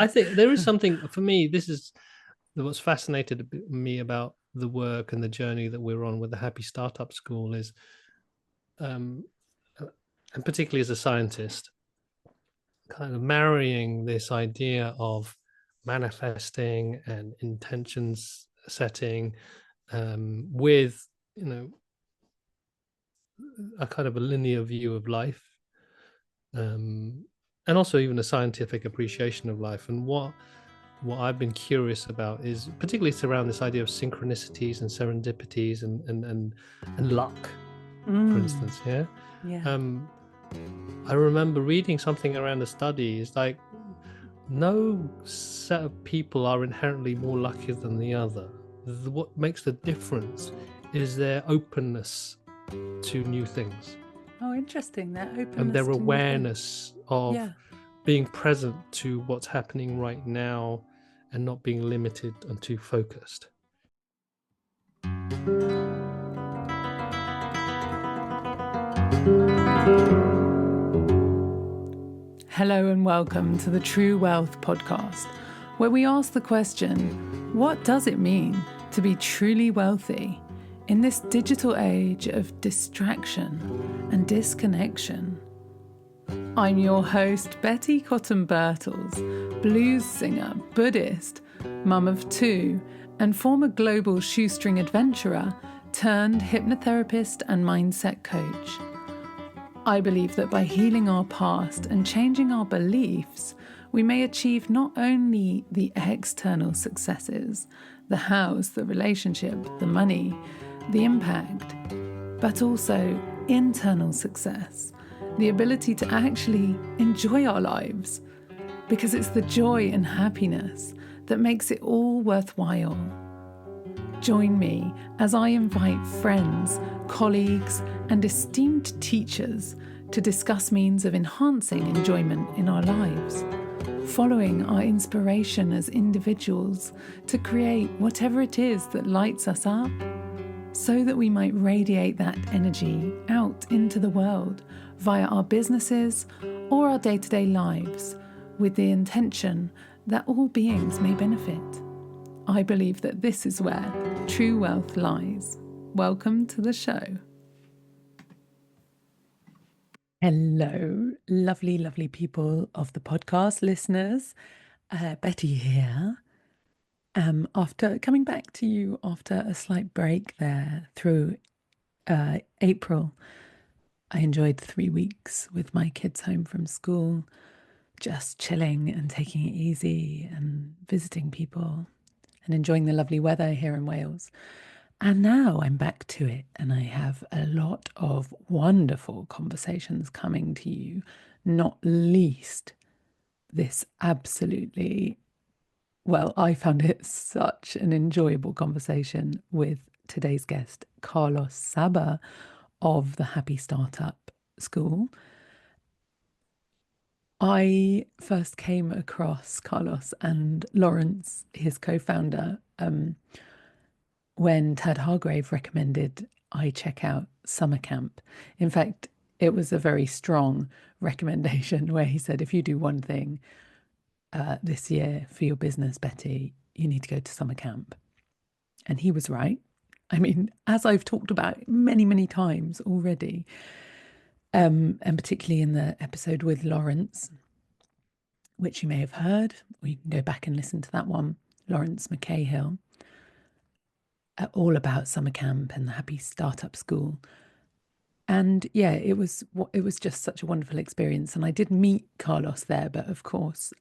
I think there is something for me. This is what's fascinated me about the work and the journey that we're on with the Happy Startup School is, um, and particularly as a scientist, kind of marrying this idea of manifesting and intentions setting with, a kind of a linear view of life, and also even a scientific appreciation of life. And what I've been curious about is particularly it's around this idea of synchronicities and serendipities and luck, for instance. Yeah. Yeah. I remember reading something around a study. It's like no set of people are inherently more lucky than the other. What makes the difference is their openness to new things. Oh, interesting. That openness And their to awareness of being present to what's happening right now and not being limited and too focused. Hello and welcome to the True Wealth podcast, where we ask the question, what does it mean to be truly wealthy in this digital age of distraction and disconnection? I'm your host, Betty Cotton Birtles, blues singer, Buddhist, mum of two, and former global shoestring adventurer turned hypnotherapist and mindset coach. I believe that by healing our past and changing our beliefs, we may achieve not only the external successes, the house, the relationship, the money, the impact, but also internal success, the ability to actually enjoy our lives, because it's the joy and happiness that makes it all worthwhile. Join me as I invite friends, colleagues, and esteemed teachers to discuss means of enhancing enjoyment in our lives, following our inspiration as individuals to create whatever it is that lights us up, so that we might radiate that energy out into the world via our businesses or our day-to-day lives, with the intention that all beings may benefit. I believe that this is where true wealth lies. Welcome to the show. Hello, lovely, lovely people of the podcast listeners. Betty here. After coming back to you after a slight break there through April, I enjoyed 3 weeks with my kids home from school, just chilling and taking it easy and visiting people and enjoying the lovely weather here in Wales. And now I'm back to it, and I have a lot of wonderful conversations coming to you, not least this absolutely, well, I found it such an enjoyable conversation with today's guest, Carlos Saba of the Happy Startup School. I first came across Carlos and Lawrence, his co-founder, when Tad Hargrave recommended I check out summer camp. In fact, it was a very strong recommendation where he said, if you do one thing this year for your business, Betty, you need to go to summer camp. And he was right. I mean, as I've talked about many, many times already, and particularly in the episode with Lawrence, which you may have heard, or you can go back and listen to that one, Lawrence McCahill, all about summer camp and the Happy Startup School. And yeah, it was just such a wonderful experience. And I did meet Carlos there, but of course,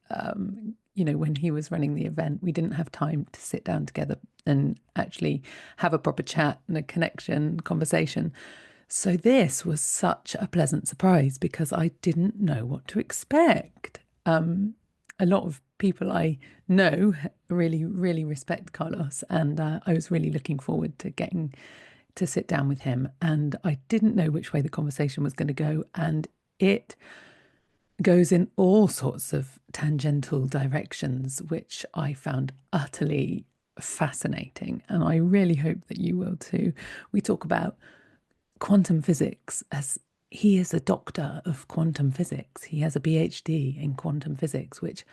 when he was running the event, we didn't have time to sit down together and actually have a proper chat and a conversation. So this was such a pleasant surprise because I didn't know what to expect. A lot of people I know really, really respect Carlos, and I was really looking forward to getting to sit down with him. And I didn't know which way the conversation was going to go, and it goes in all sorts of tangential directions, which I found utterly fascinating, and I really hope that you will too. We talk about quantum physics, as he is a doctor of quantum physics. He has a PhD in quantum physics, which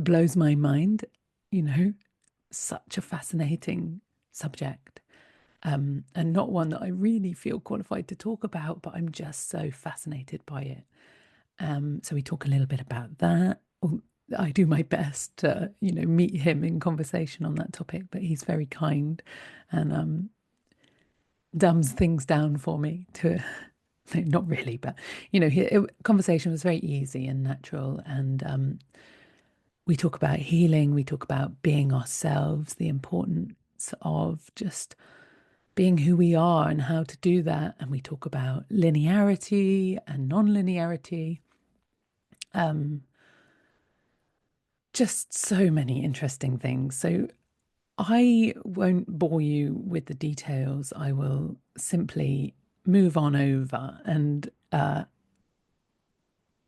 blows my mind, you know, such a fascinating subject. And not one that I really feel qualified to talk about, but I'm just so fascinated by it. So we talk a little bit about that. I do my best to, meet him in conversation on that topic, but he's very kind and dumbs things down for me to, not really, but, conversation was very easy and natural. And we talk about healing, we talk about being ourselves, the importance of just being who we are and how to do that. And we talk about linearity and non-linearity. Just so many interesting things. So I won't bore you with the details. I will simply move on over and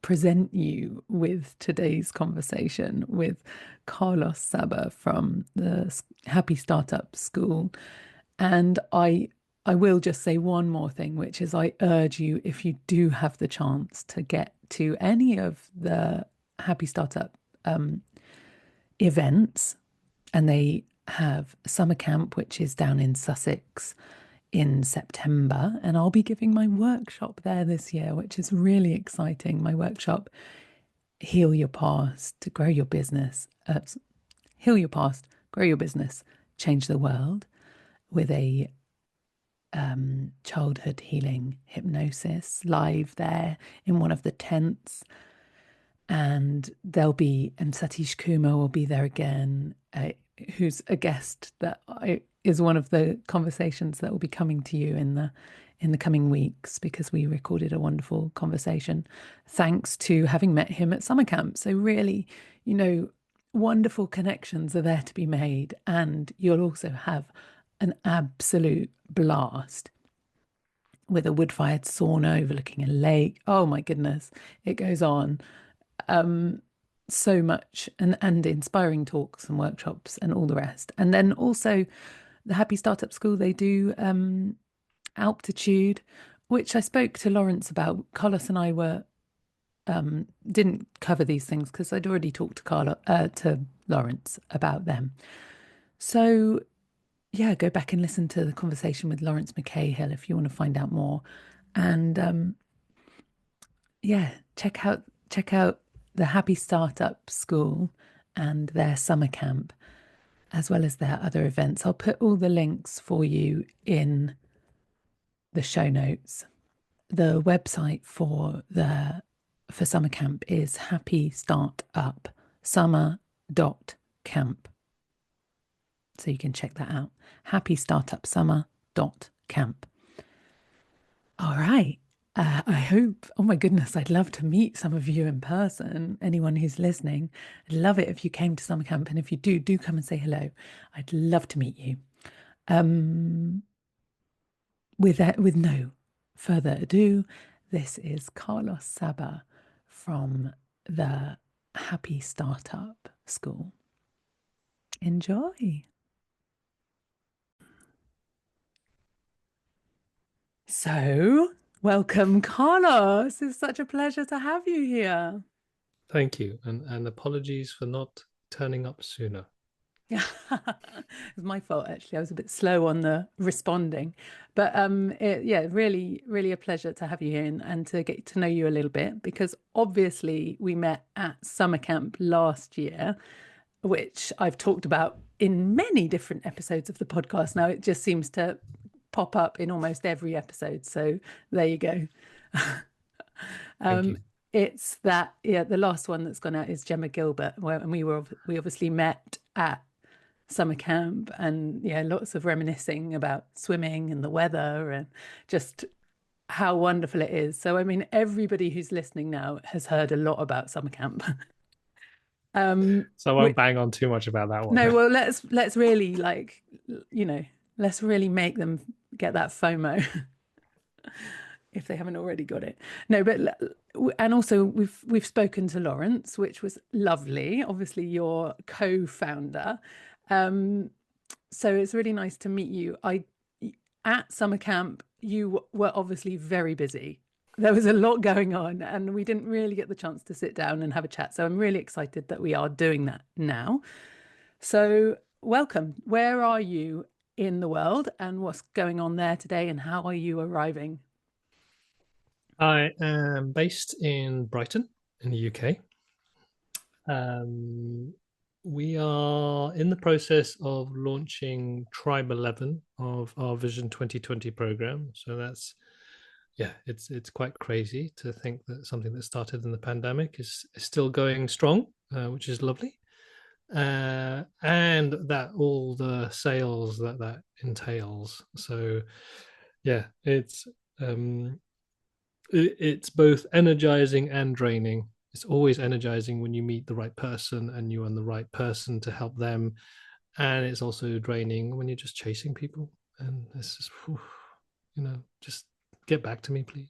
present you with today's conversation with Carlos Saba from the Happy Startup School. And I will just say one more thing, which is I urge you, if you do have the chance to get to any of the Happy Startup events, and they have a summer camp, which is down in Sussex in September. And I'll be giving my workshop there this year, which is really exciting. My workshop, Heal Your Past to Grow Your Business, Heal Your Past, Grow Your Business, Change the World, with a childhood healing hypnosis live there in one of the tents. And Satish Kumar will be there again, who's a guest that is one of the conversations that will be coming to you in the coming weeks, because we recorded a wonderful conversation thanks to having met him at summer camp. So really, wonderful connections are there to be made, and you'll also have an absolute blast with a wood-fired sauna overlooking a lake. Oh my goodness, it goes on. So much, and inspiring talks and workshops and all the rest. And then also the Happy Startup School, they do altitude, which I spoke to Lawrence about. Carlos and I didn't cover these things because I'd already talked to Lawrence about them. So yeah, go back and listen to the conversation with Lawrence McCahill if you want to find out more. And yeah, check out the Happy Startup School and their summer camp, as well as their other events. I'll put all the links for you in the show notes. The website for summer camp is happystartupsummer.camp. So you can check that out. happystartupsummer.camp. All right. I hope, oh my goodness, I'd love to meet some of you in person. Anyone who's listening, I'd love it if you came to summer camp. And if you do come and say hello. I'd love to meet you. With no further ado, this is Carlos Saba from the Happy Startup School. Enjoy. So, welcome, Carlos. It's such a pleasure to have you here. Thank you. And apologies for not turning up sooner. Yeah, it's my fault, actually. I was a bit slow on the responding. But really, really a pleasure to have you here and to get to know you a little bit, because obviously we met at summer camp last year, which I've talked about in many different episodes of the podcast. Now it just seems to pop up in almost every episode. So there you go. Thank you. It's that, the last one that's gone out is Gemma Gilbert, and we obviously met at summer camp, and lots of reminiscing about swimming and the weather and just how wonderful it is. So I mean, everybody who's listening now has heard a lot about summer camp. So I won't bang on too much about that one. No, well, let's really let's really make them get that FOMO if they haven't already got it. No, but and also we've spoken to Lawrence, which was lovely. Obviously, your co-founder. So it's really nice to meet you. At summer camp, you were obviously very busy. there was a lot going on and we didn't really get the chance to sit down and have a chat. So I'm really excited that we are doing that now. So welcome. Where are you in the world and what's going on there today and how are you arriving? I am based in Brighton in the UK. We are in the process of launching Tribe 11 of our Vision 2020 program. So that's, yeah, it's quite crazy to think that something that started in the pandemic is still going strong, which is lovely. And that all the sales that entails. So yeah, um, it's both energizing and draining. It's always energizing when you meet the right person and you're on the right person to help them, and it's also draining when you're just chasing people and it's just, just get back to me, please.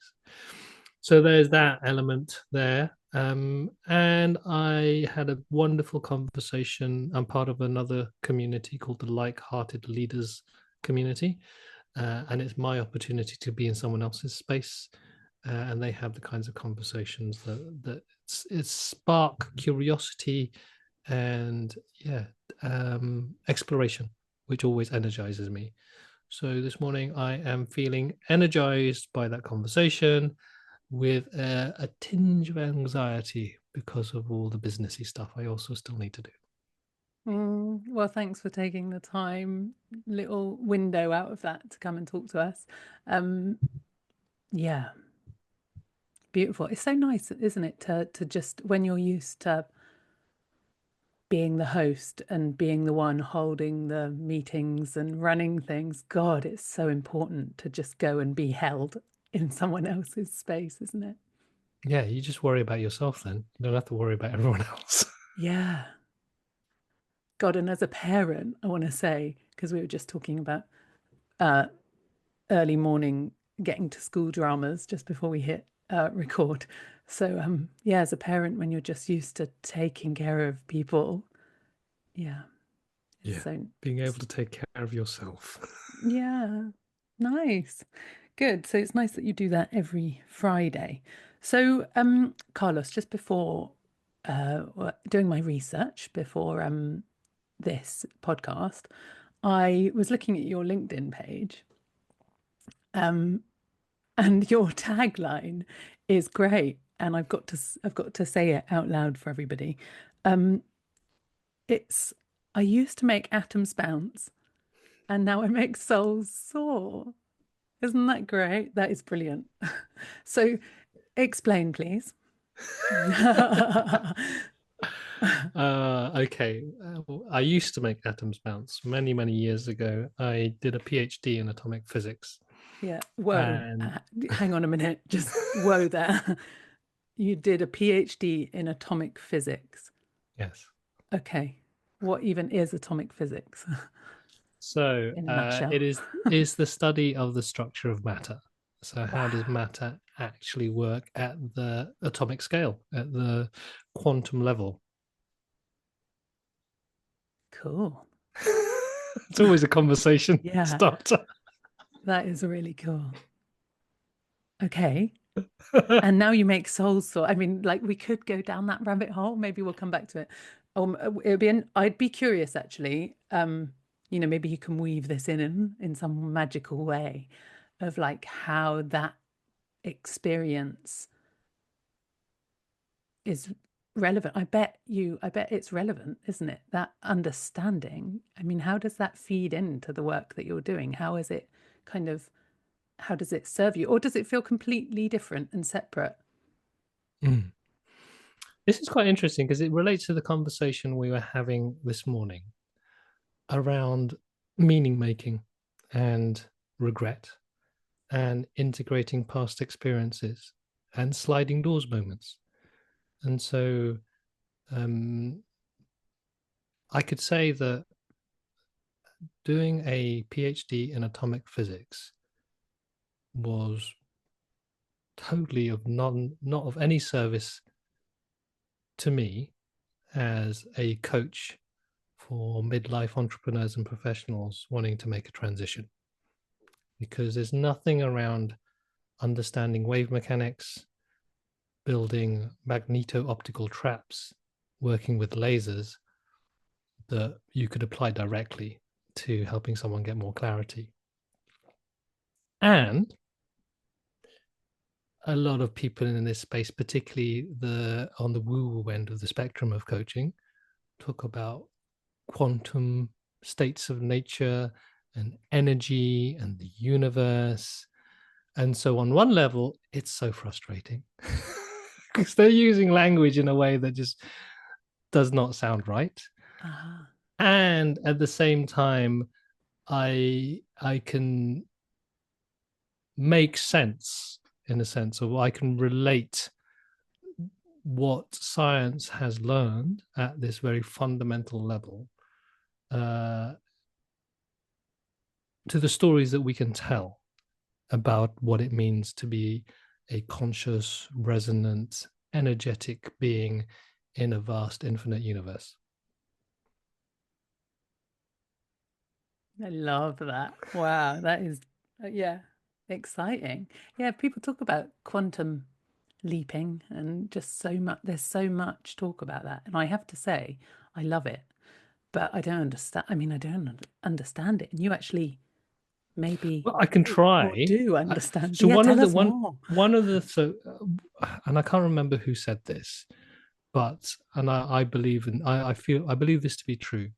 So there's that element there. And I had a wonderful conversation. I'm part of another community called the Like-Hearted Leaders community, and it's my opportunity to be in someone else's space, and they have the kinds of conversations that spark curiosity and exploration, which always energizes me. So this morning I am feeling energized by that conversation with a tinge of anxiety because of all the businessy stuff I also still need to do. Well, thanks for taking the time, little window out of that to come and talk to us. Yeah, beautiful. It's so nice, isn't it, to just when you're used to being the host and being the one holding the meetings and running things. God, it's so important to just go and be held in someone else's space, isn't it? Yeah, you just worry about yourself then. You don't have to worry about everyone else. Yeah. God, and as a parent, I want to say, because we were just talking about early morning getting to school dramas just before we hit record. So, yeah, as a parent, when you're just used to taking care of people, yeah, Yeah, so being able to take care of yourself. yeah, nice, good. So it's nice that you do that every Friday. So, Carlos, just before doing my research before this podcast, I was looking at your LinkedIn page, um, and your tagline is great, and I've got to say it out loud for everybody. Um, it's I used to make atoms bounce, and now I make souls soar. Isn't that great? That is brilliant. So explain, please. Okay. I used to make atoms bounce many, many years ago. I did a PhD in atomic physics. Yeah. Whoa. And Hang on a minute. Just whoa there. You did a PhD in atomic physics. yes. Okay. What even is atomic physics So in a nutshell? it is the study of the structure of matter. So how does Wow. matter actually work at the atomic scale, at the quantum level? Cool. It's always a conversation Yeah, starter. that is really cool. Okay. And now you make souls soar. I mean, like we could go down that rabbit hole. Maybe we'll come back to it. It'd be I'd be curious actually. Maybe you can weave this in some magical way of like how that experience is relevant. I bet it's relevant, isn't it? That understanding. I mean, how does that feed into the work that you're doing? How is it kind of, how does it serve you? Or does it feel completely different and separate? Mm. This is quite interesting because it relates to the conversation we were having this morning around meaning making and regret and integrating past experiences and sliding doors moments. And so I could say that doing a PhD in atomic physics was totally not of any service to me as a coach for midlife entrepreneurs and professionals wanting to make a transition, because there's nothing around understanding wave mechanics, building magneto-optical traps, working with lasers that you could apply directly to helping someone get more clarity. And a lot of people in this space, particularly on the woo-woo end of the spectrum of coaching, talk about quantum states of nature and energy and the universe. And so on one level, it's so frustrating because they're using language in a way that just does not sound right. Uh-huh. And at the same time, I can make sense, in a sense, or I can relate what science has learned at this very fundamental level to the stories that we can tell about what it means to be a conscious, resonant, energetic being in a vast, infinite universe. I love that. Wow, that is, exciting. Yeah, people talk about quantum leaping and just so much, there's so much talk about that. And I have to say, I love it, but I don't understand. I mean, I don't understand it. And you actually maybe Well, I can try. do understand. So Yeah, one of tell the us more. and I can't remember who said this, but and I believe I believe this to be true.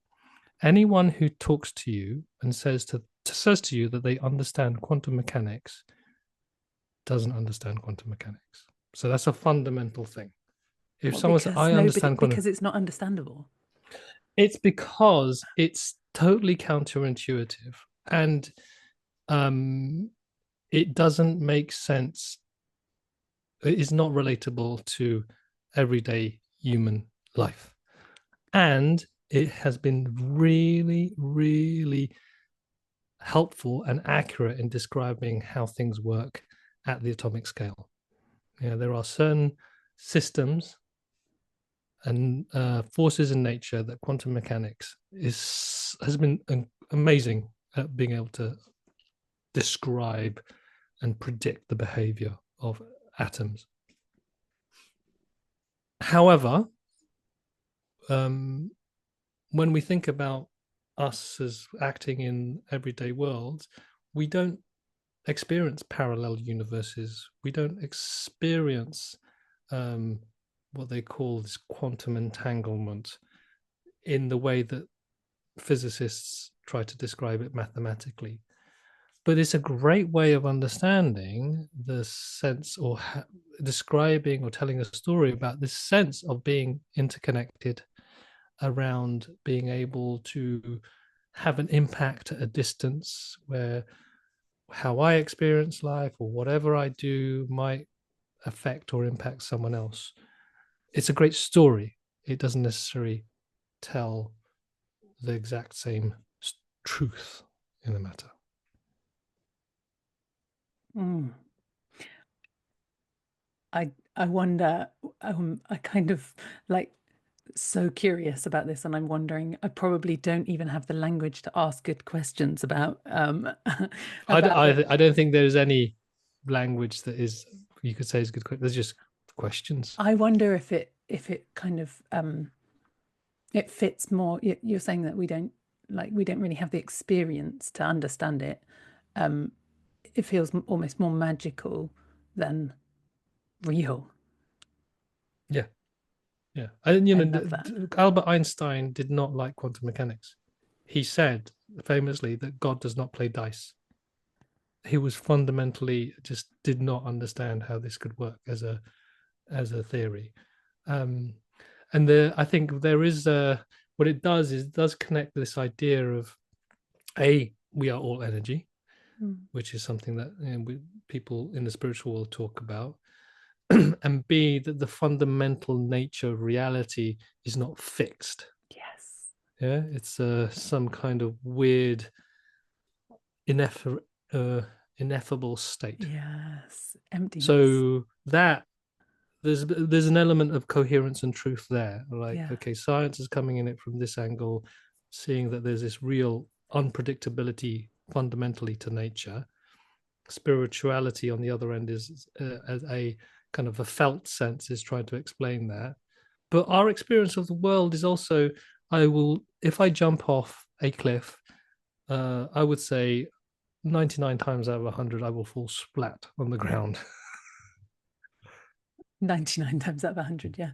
Anyone who talks to you and says to you that they understand quantum mechanics doesn't understand quantum mechanics. So that's a fundamental thing. If Well, someone says, because I understand quantum, because it's not understandable. it's because it's totally counterintuitive and it doesn't make sense. It is not relatable to everyday human life. And it has been really, really helpful and accurate in describing how things work at the atomic scale. There are certain systems and forces in nature that quantum mechanics has been amazing at being able to describe and predict the behavior of atoms. However, when we think about us as acting in everyday worlds, we don't experience parallel universes. We don't experience what they call this quantum entanglement in the way that physicists try to describe it mathematically. But it's a great way of understanding the sense or describing or telling a story about this sense of being interconnected around being able to have an impact at a distance where how I experience life or whatever I do might affect or impact someone else. It's a great story. It doesn't necessarily tell the exact same truth in the matter. Mm. I wonder, I kind of like so curious about this, and I'm wondering, I probably don't even have the language to ask good questions about about it. I don't think there's any language that is you could say is good. There's just questions. I wonder if it kind of it fits more. You're saying that we don't really have the experience to understand it. It feels almost more magical than real. Yeah, yeah. And I love that. Albert Einstein did not like quantum mechanics. He said famously that God does not play dice. He was fundamentally just did not understand how this could work as a theory. And I think there is what it does is it does connect this idea of we are all energy, which is something that people in the spiritual world talk about, and B, that the fundamental nature of reality is not fixed. Yes. Yeah, it's some kind of weird, ineffable state. Yes. Emptiness. So that there's an element of coherence and truth there. Like, Yeah. okay, science is coming in it from this angle, seeing that there's this real unpredictability fundamentally to nature. spirituality on the other end is as a kind of a felt sense is trying to explain that. But our experience of the world is also, if I jump off a cliff, I would say 99 times out of 100, I will fall splat on the ground. 99 times out of 100, yeah.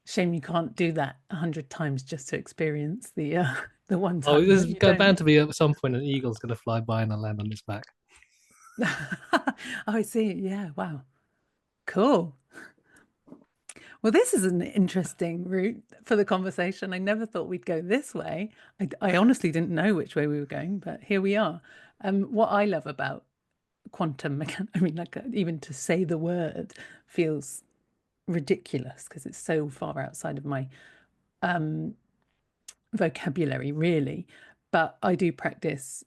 Shame you can't do that 100 times just to experience the one Oh, time there's that you don't. bound to be at some point an eagle's going to fly by and I'll land on his back. Oh, I see. Yeah. Wow. Cool. Well, this is an interesting route for the conversation. I never thought we'd go this way. I honestly didn't know which way we were going, but here we are. What I love about quantum mechanics, I mean, like even to say the word feels ridiculous because it's so far outside of my vocabulary, really. But I do practice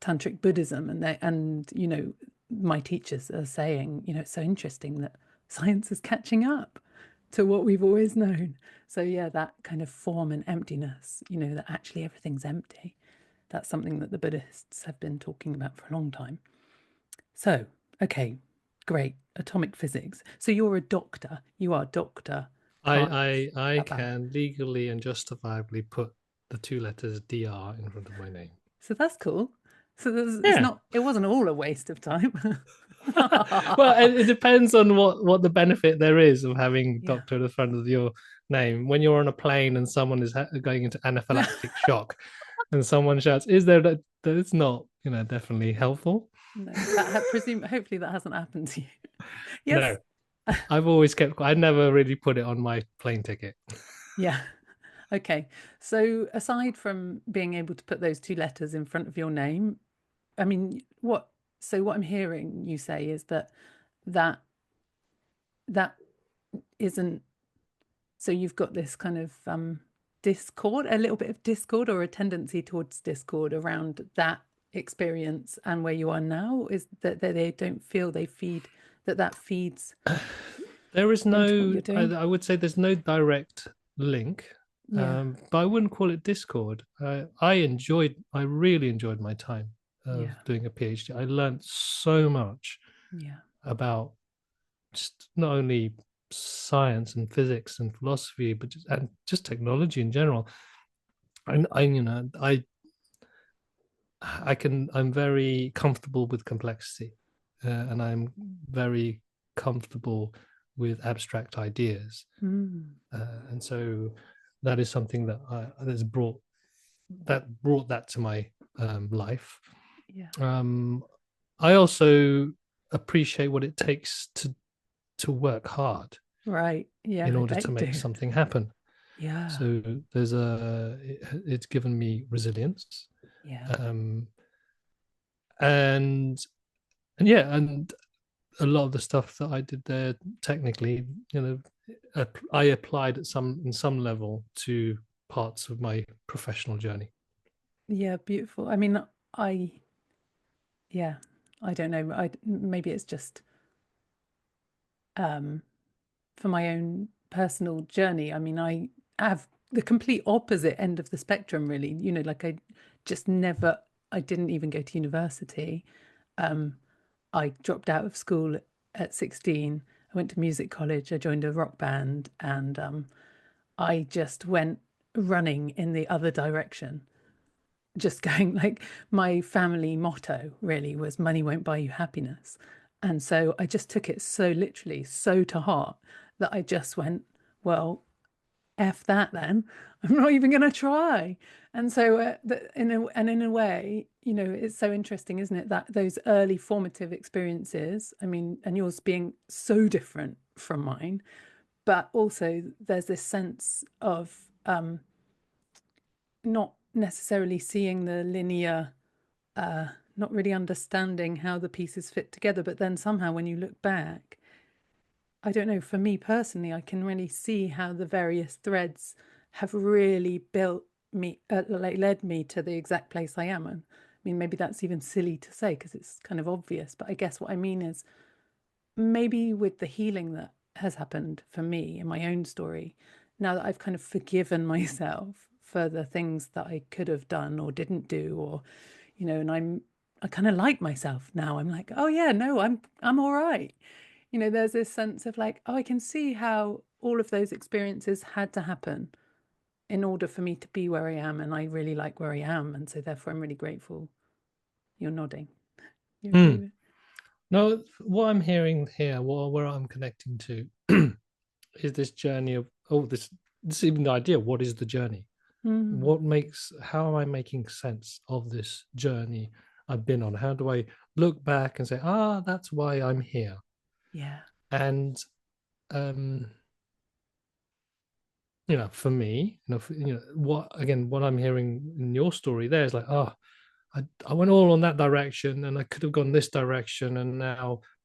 tantric Buddhism, and you know, my teachers are saying, you know, it's so interesting that science is catching up to what we've always known. So yeah, that kind of form and emptiness, you know, that actually everything's empty. That's something that the Buddhists have been talking about for a long time. So, okay, great. Atomic physics. So you're a doctor. You are Dr. I Saba. can legally and justifiably put the two letters DR in front of my name. So that's cool. So Yeah. it wasn't all a waste of time. Well, it depends on what the benefit there is of having Yeah. doctor at the front of your name. When you're on a plane and someone is going into anaphylactic shock, and someone shouts, "Is there that?" It's not, definitely helpful. No, hopefully that hasn't happened to you. No, Yes. I've always I never really put it on my plane ticket. Yeah. Okay. So aside from being able to put those two letters in front of your name, I mean, what I'm hearing you say is that that isn't, so you've got this kind of discord, a little bit of discord or a tendency towards discord around that experience and where you are now, is that they don't feel they feed, that feeds There is into what no, you're doing. I would say there's no direct link, Yeah. but I wouldn't call it discord. I really enjoyed my time of Yeah. doing a PhD. I learned so much Yeah. about just not only science and physics and philosophy, but just technology in general. And I'm very comfortable with complexity, and I'm very comfortable with abstract ideas, and so that is something that's brought that to my life. Yeah. I also appreciate what it takes to work hard Right. Yeah. in I order bet to you make do. something happen. Yeah. So it's given me resilience, Yeah. um, and and a lot of the stuff that I did there technically, I applied in some level to parts of my professional journey. Yeah. Beautiful. I mean, yeah, I don't know. Maybe it's just for my own personal journey. I mean, I have the complete opposite end of the spectrum, really. You know, like I didn't even go to university. I dropped out of school at 16. I went to music college. I joined a rock band, and I just went running in the other direction. Just going, like, my family motto really was money won't buy you happiness. And so I just took it so literally, so to heart, that I just went, well, F that then. I'm not even going to try. And so, in a way, you know, it's so interesting, isn't it? That those early formative experiences, I mean, and yours being so different from mine, but also there's this sense of not necessarily seeing the linear, not really understanding how the pieces fit together. But then somehow when you look back, I don't know, for me personally, I can really see how the various threads have really built me, like led me to the exact place I am. And I mean, maybe that's even silly to say because it's kind of obvious, but I guess what I mean is maybe with the healing that has happened for me in my own story, now that I've kind of forgiven myself for the things that I could have done or didn't do, or, you know, and kind of like myself now. I'm like, oh yeah, no, I'm all right. You know, there's this sense of like, oh, I can see how all of those experiences had to happen in order for me to be where I am, and I really like where I am, and so therefore I'm really grateful. You're nodding. You agree with? No, what I'm hearing here, where I'm connecting to, is this journey of this even the idea. What is the journey? How am I making sense of this journey I've been on? How do I look back and say, that's why I'm here? Yeah. And for me, what I'm hearing in your story there is like, I went all on that direction and I could have gone this direction,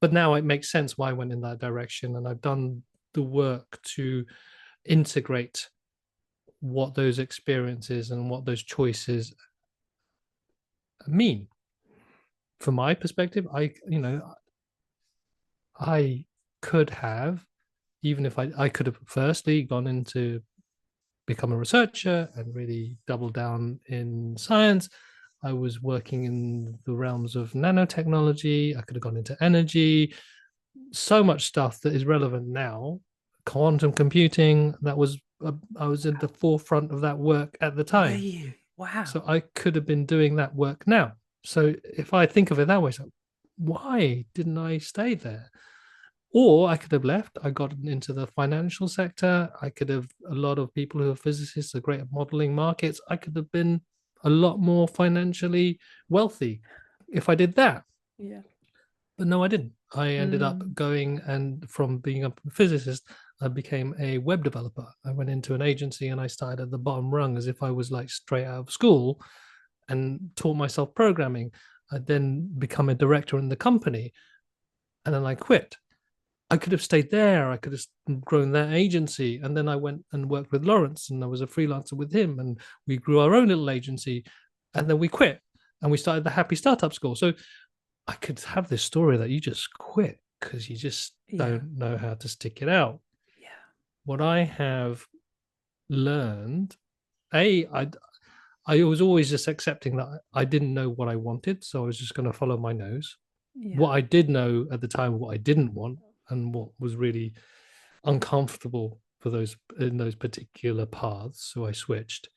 but now it makes sense why I went in that direction, and I've done the work to integrate what those experiences and what those choices mean. From my perspective, I could have, even if I could have firstly gone into become a researcher and really double down in science. I was working in the realms of nanotechnology. I could have gone into energy, so much stuff that is relevant now. Quantum computing, I was at the forefront of that work at the Were time. you? Wow. So I could have been doing that work now. So if I think of it that way, so why didn't I stay there? Or I could have left. I got into the financial sector. A lot of people who are physicists are great at modeling markets. I could have been a lot more financially wealthy if I did that. Yeah. But no, I didn't. I ended up going, and from being a physicist, I became a web developer. I went into an agency and I started at the bottom rung as if I was like straight out of school and taught myself programming. I then become a director in the company, and then I quit. I could have stayed there. I could have grown that agency. And then I went and worked with Lawrence, and I was a freelancer with him, and we grew our own little agency. And then we quit and we started the Happy Startup School. So I could have this story that you just quit because you just don't know how to stick it out. Yeah. What I have learned, I was always just accepting that I didn't know what I wanted. So I was just going to follow my nose. Yeah. What I did know at the time, what I didn't want, and what was really uncomfortable in those particular paths. So I switched.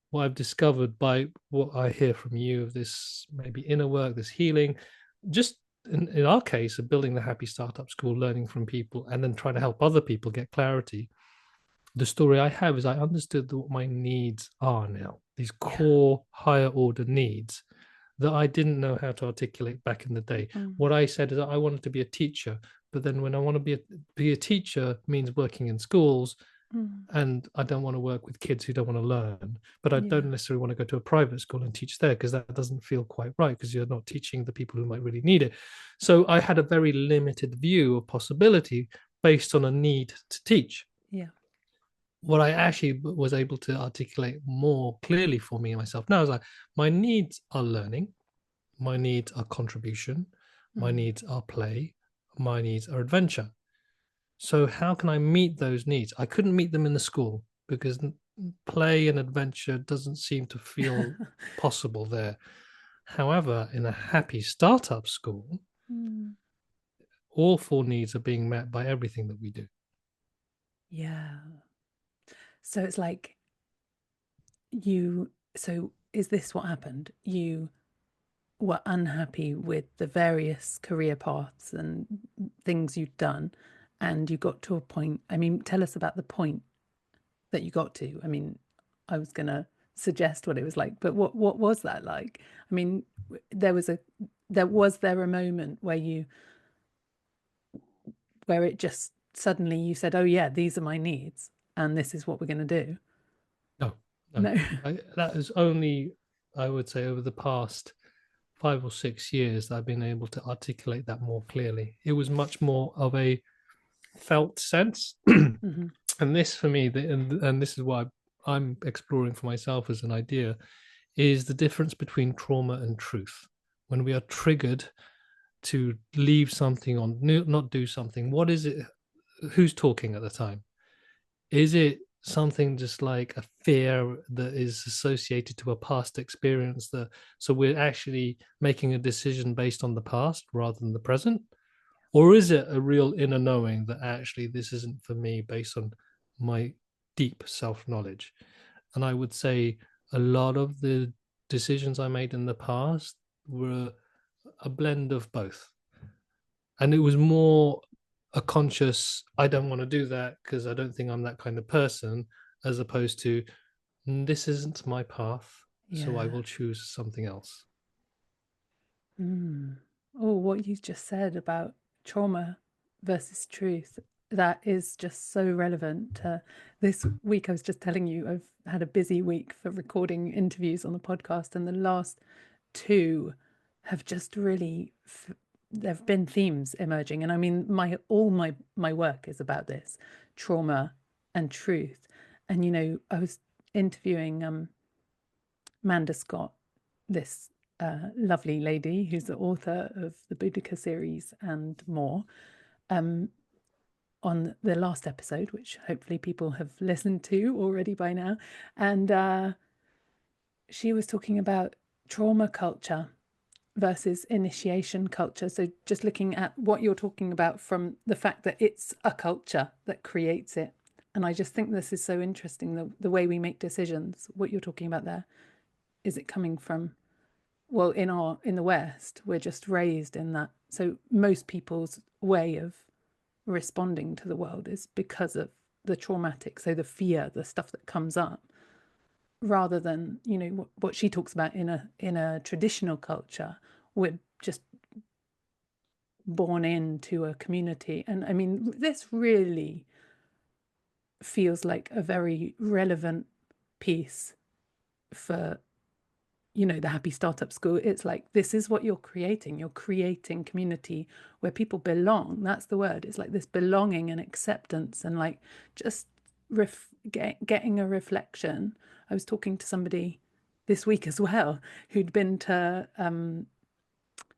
What I've discovered by what I hear from you of this maybe inner work, this healing, just in our case of building the Happy Startup School, learning from people, and then trying to help other people get clarity. The story I have is I understood what my needs are now, these core higher order needs that I didn't know how to articulate back in the day. What I said is that I wanted to be a teacher, but then when I want to be a teacher means working in schools, and I don't want to work with kids who don't want to learn, but I don't necessarily want to go to a private school and teach there because that doesn't feel quite right because you're not teaching the people who might really need it. So I had a very limited view of possibility based on a need to teach. Yeah. What I actually was able to articulate more clearly for me and myself now is like, my needs are learning, my needs are contribution, my needs are play, my needs are adventure. So how can I meet those needs? I couldn't meet them in the school because play and adventure doesn't seem to feel possible there. However, in a Happy Startup School, all four needs are being met by everything that we do. Yeah. So it's like so is this what happened? You were unhappy with the various career paths and things you'd done, and you got to a point. I mean, tell us about the point that you got to. I mean, I was going to suggest what it was like, but what was that like? I mean, was there a moment where it just suddenly you said, oh yeah, these are my needs and this is what we're going to do? No. That is only, I would say, over the past 5 or 6 years that I've been able to articulate that more clearly. It was much more of a felt sense. And this for me, and this is why I'm exploring for myself as an idea, is the difference between trauma and truth. When we are triggered to leave something or not do something, what is it? Who's talking at the time? Is it something just like a fear that is associated to a past experience, that so we're actually making a decision based on the past rather than the present? Or is it a real inner knowing that actually this isn't for me based on my deep self-knowledge? And I would say a lot of the decisions I made in the past were a blend of both. And it was more a conscious, I don't want to do that because I don't think I'm that kind of person, as opposed to, this isn't my path, so I Yeah. will choose something else. Oh, what you just said about trauma versus truth, that is just so relevant to this week. I was just telling you, I've had a busy week for recording interviews on the podcast, and the last two have just really there have been themes emerging. And I mean, my work is about this, trauma and truth. And you know, I was interviewing Manda Scott, this lovely lady who's the author of the Boudica series and more, on the last episode, which hopefully people have listened to already by now. And she was talking about trauma culture versus initiation culture. So just looking at what you're talking about from the fact that it's a culture that creates it. And I just think this is so interesting, the way we make decisions, what you're talking about there. Is it coming from, well, in the West, we're just raised in that. So most people's way of responding to the world is because of the traumatic, so the fear, the stuff that comes up, rather than, you know, what she talks about in a traditional culture. We're just born into a community. And I mean, this really feels like a very relevant piece for, you know, the Happy Startup School. It's like, this is what you're creating community where people belong. That's the word. It's like this belonging and acceptance, and like just getting a reflection. I was talking to somebody this week as well who'd been to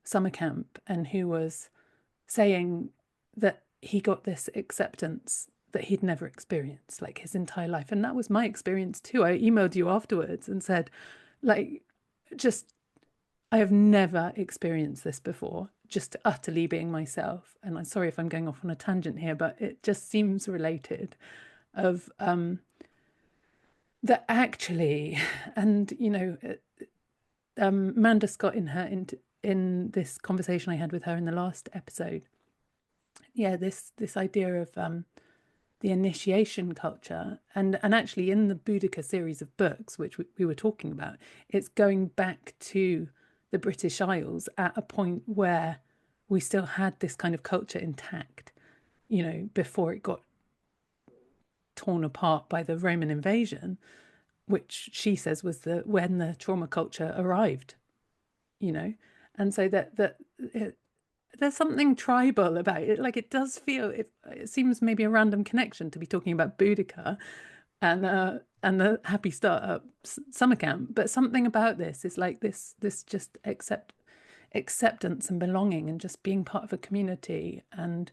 summer camp, and who was saying that he got this acceptance that he'd never experienced like his entire life. And that was my experience too. I emailed you afterwards and said, like, just, I have never experienced this before, just utterly being myself. And I'm sorry if I'm going off on a tangent here, but it just seems related, of that actually, and you know, Manda Scott in this conversation I had with her in the last episode, yeah, this idea of the initiation culture, and actually in the Boudica series of books, which we were talking about, it's going back to the British Isles at a point where we still had this kind of culture intact, you know, before it got torn apart by the Roman invasion, which she says was when the trauma culture arrived, you know. And so there's something tribal about it. Like, it does feel, it seems maybe a random connection to be talking about Boudica and the Happy Startup summer camp, but something about this is like this just acceptance and belonging and just being part of a community. And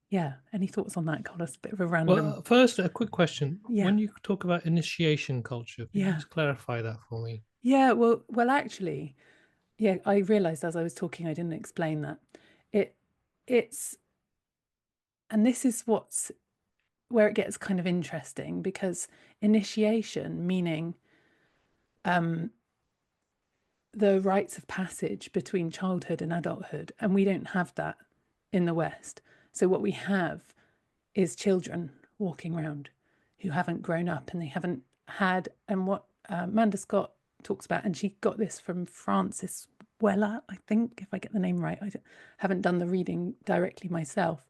yeah, any thoughts on that, Carlos? A bit of a random. Well, first, a quick question. Yeah. When you talk about initiation culture, could you Yeah. just clarify that for me? Yeah, well, actually, yeah, I realized as I was talking, I didn't explain that. It's, and this is where it gets kind of interesting, because initiation, meaning the rites of passage between childhood and adulthood, and we don't have that in the West. So what we have is children walking around who haven't grown up, and they haven't had, and what Amanda Scott talks about, and she got this from Francis Weller, I think, if I get the name right. I haven't done the reading directly myself.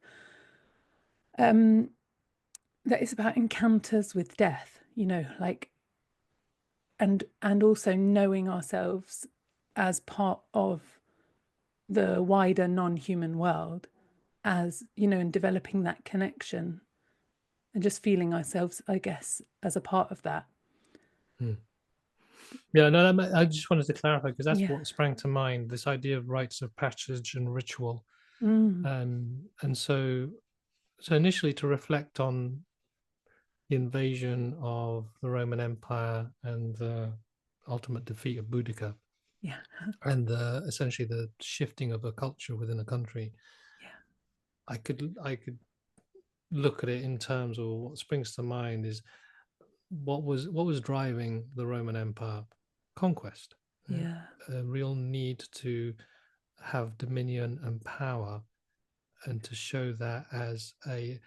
That is about encounters with death, you know, like, and also knowing ourselves as part of the wider non-human world, as, you know, and developing that connection and just feeling ourselves, I guess, as a part of that. Yeah, no, I just wanted to clarify, because that's Yeah. what sprang to mind, this idea of rites of passage and ritual. And so initially, to reflect on the invasion of the Roman Empire and the ultimate defeat of Boudica, Yeah. and essentially the shifting of a culture within a country. Yeah. I could look at it in terms of what springs to mind is what was driving the Roman Empire: conquest. Yeah. A real need to have dominion and power, and to show that as a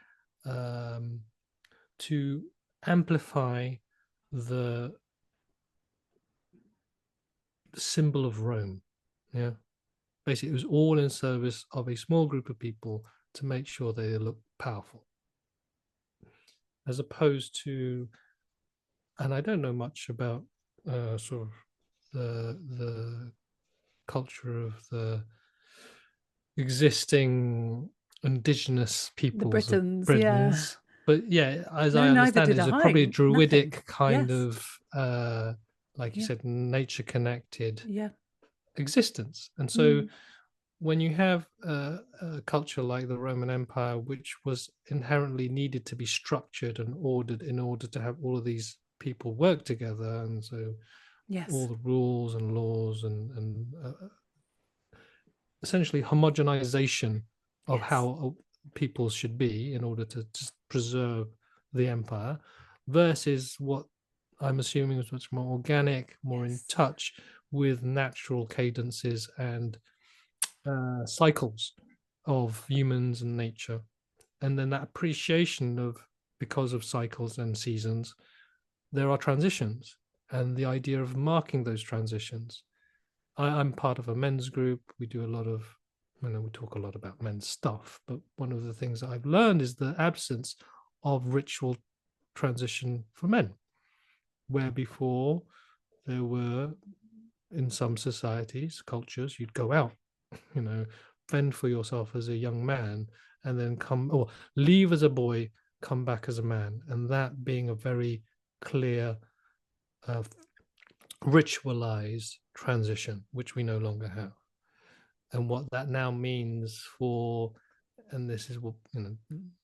to amplify the symbol of Rome. Yeah, basically, it was all in service of a small group of people to make sure they look powerful, as opposed to, and I don't know much about sort of the culture of the existing indigenous The peoples of Britons, yeah. Britons. But yeah, as No, I neither understand it, did is a I. probably a Nothing. druidic kind Yes. of, like you Yeah. said, nature connected Yeah. existence. And so when you have a culture like the Roman Empire, which was inherently needed to be structured and ordered in order to have all of these people work together, and so Yes. all the rules and laws and essentially homogenization of Yes. how people should be in order to just preserve the empire, versus what I'm assuming was much more organic, more in Yes. touch with natural cadences and cycles of humans and nature. And then that appreciation of, because of cycles and seasons, there are transitions, and the idea of marking those transitions. I'm part of a men's group. We do a lot of, we talk a lot about men's stuff, but one of the things that I've learned is the absence of ritual transition for men, where before there were, in some societies, cultures, you'd go out, fend for yourself as a young man, and then come, or leave as a boy, come back as a man, and that being a very clear uh, ritualized transition, which we no longer have. And what that now means for, and this is what,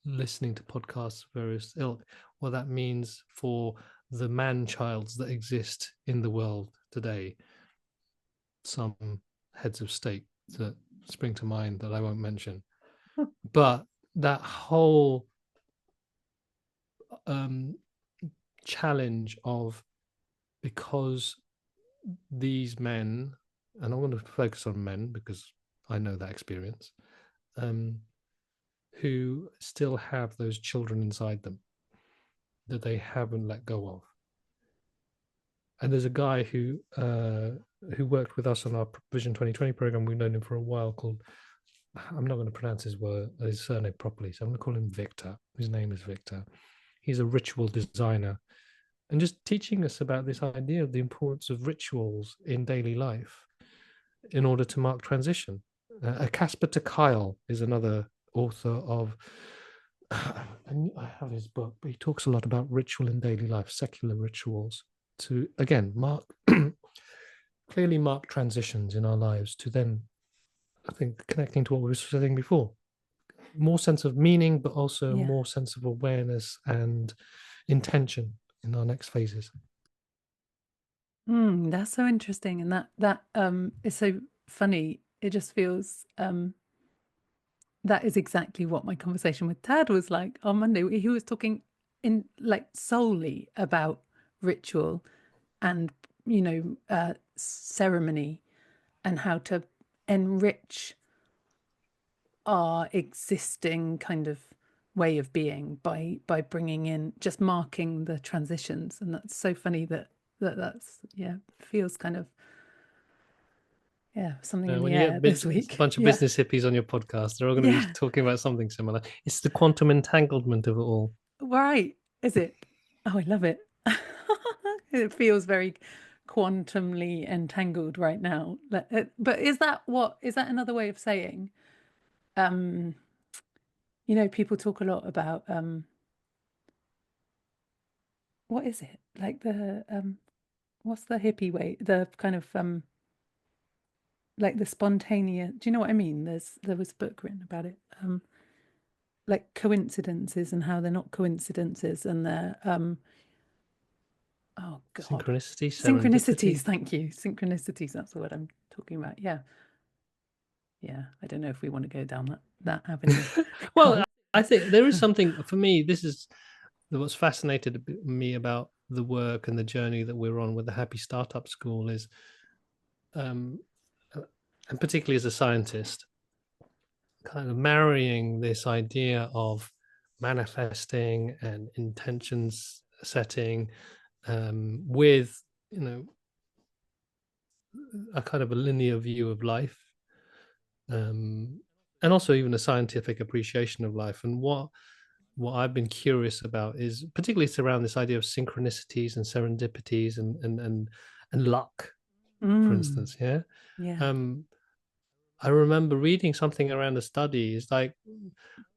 listening to podcasts of various ilk, what that means for the man-childs that exist in the world today. Some heads of state that spring to mind that I won't mention. But that whole challenge of, because these men, and I'm going to focus on men because I know that experience, who still have those children inside them that they haven't let go of. And there's a guy who worked with us on our Vision 2020 program. We've known him for a while, called, I'm not going to pronounce his surname properly, so I'm going to call him Victor. His name is Victor. He's a ritual designer, and just teaching us about this idea of the importance of rituals in daily life in order to mark transition. Casper to Kyle is another author of, and I have his book, but he talks a lot about ritual in daily life, secular rituals, to again mark clearly mark transitions in our lives, to then, I think, connecting to what we were saying before, more sense of meaning, but also more sense of awareness and intention in our next phases. That's so interesting, and that is so funny. It just feels that is exactly what my conversation with Tad was like on Monday. He was talking in like solely about ritual and ceremony, and how to enrich our existing kind of way of being by bringing in, just marking the transitions. And that's so funny that's feels kind of something in When the you air get this a week. bunch of business hippies on your podcast, they're all going to be talking about something similar. It's the quantum entanglement of it all. Right, is it? Oh, I love it. It feels very quantumly entangled right now. But is that another way of saying, people talk a lot about what is it? Like the what's the hippie way? The kind of like the spontaneous, do you know what I mean? There was a book written about it. like coincidences and how they're not coincidences and they're oh god, Synchronicity, synchronicities. serendipity. Thank you, synchronicities. That's the word I'm talking about. Yeah, yeah. I don't know if we want to go down that avenue. Well, I think there is something for me. This is what's fascinated me about the work and the journey that we're on with the Happy Startup School is, um, and particularly as a scientist, kind of marrying this idea of manifesting and intentions setting, with, you know, a kind of a linear view of life, um, and also even a scientific appreciation of life. And what I've been curious about is particularly it's around this idea of synchronicities and serendipities and luck, for instance. Yeah. Yeah. Um, I remember reading something around a study. It's like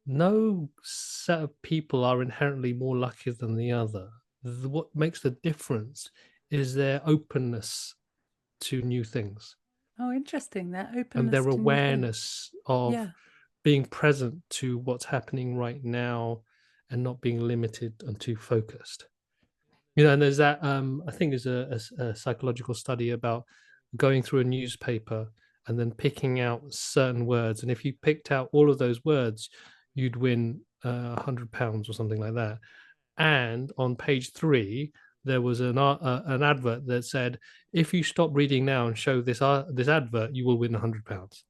no set of people are inherently more lucky than the other. What makes the difference is their openness to new things Oh, interesting. That and openness their to new things. awareness of Yeah. being present to what's happening right now and not being limited and too focused. You know, and there's that, I think there's a psychological study about going through a newspaper and then picking out certain words. And if you picked out all of those words, you'd win £100 or something like that. And on page 3, there was an advert that said, if you stop reading now and show this advert, you will win £100.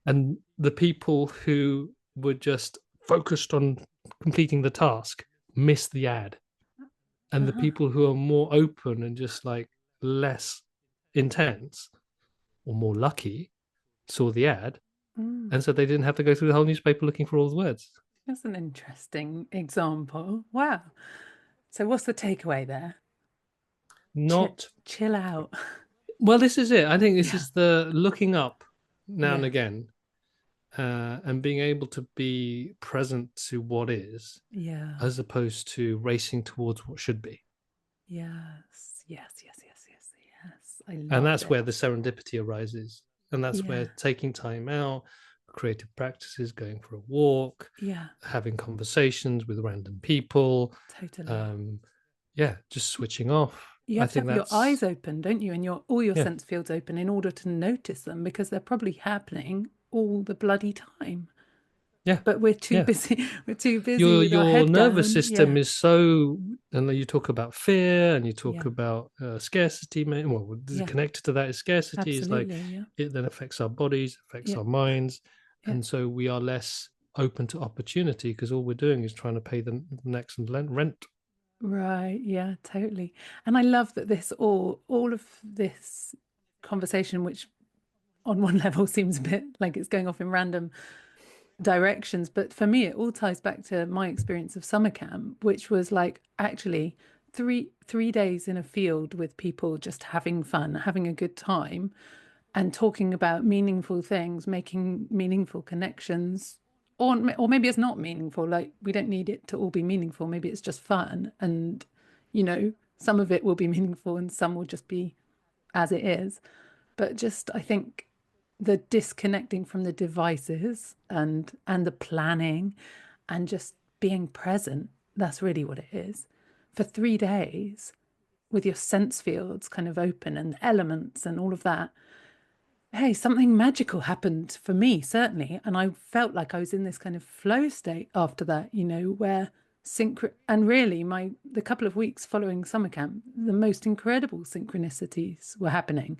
And the people who were just focused on completing the task missed the ad, and the Uh-huh. people who are more open and just like less intense or more lucky saw the ad, Mm. and so they didn't have to go through the whole newspaper looking for all the words. That's an interesting example. Wow. So what's the takeaway there? Not Chill out. Well, this is it. I think this Yeah. is the looking up now and Yeah. again, and being able to be present to what is, Yeah. as opposed to racing towards what should be. Yes. Yes. Yes. Yes. Yes. Yes. I And love that's where the this. serendipity arises. And that's where Yeah. taking time out, creative practices, going for a walk, Yeah. having conversations with random people, Totally. um, yeah, just switching off. You I have to think have your eyes that's, open, don't you? And all your yeah, sense fields open in order to notice them because they're probably happening all the bloody time. yeah, But we're too yeah. busy. We're too busy your with our your head nervous down. Yeah. system is so, and you talk about fear and you talk Yeah. about scarcity. Well, Yeah. connected to that is scarcity, is like Absolutely. Yeah. it then affects our bodies, affects Yeah. our minds, Yeah. and so we are less open to opportunity because all we're doing is trying to pay the next rent. Right. Yeah, totally. And I love that all of this conversation, which on one level seems a bit like it's going off in random directions, but for me, it all ties back to my experience of summer camp, which was like actually three days in a field with people just having fun, having a good time, and talking about meaningful things, making meaningful connections. Or maybe it's not meaningful. Like we don't need it to all be meaningful. Maybe it's just fun, and some of it will be meaningful, and some will just be as it is. But just I think the disconnecting from the devices and the planning and just being present, that's really what it is. For 3 days with your sense fields kind of open and elements and all of that, hey, something magical happened for me, certainly. And I felt like I was in this kind of flow state after that, where and really the couple of weeks following summer camp, the most incredible synchronicities were happening.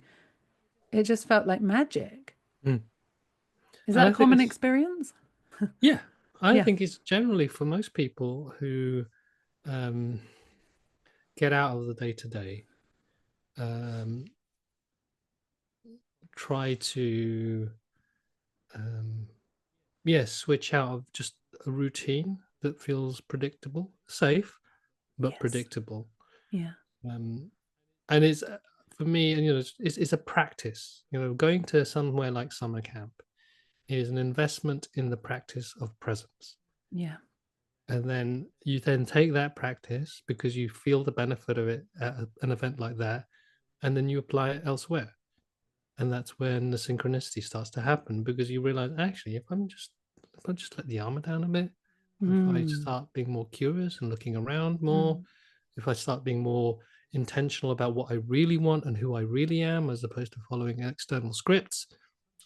It just felt like magic. Mm. Is And that I a think common it's, experience? yeah, I Yeah. think it's generally for most people who um, get out of the day to day, try to switch out of just a routine that feels predictable, safe, but Yes. predictable. Yeah. Um, and it's for me, and it's a practice. Going to somewhere like summer camp is an investment in the practice of presence. Yeah. And then you then take that practice because you feel the benefit of it at an event like that, and then you apply it elsewhere. And that's when the synchronicity starts to happen because you realize, actually, if I just let the armor down a bit, if I start being more curious and looking around more, if I start being more intentional about what I really want and who I really am, as opposed to following external scripts,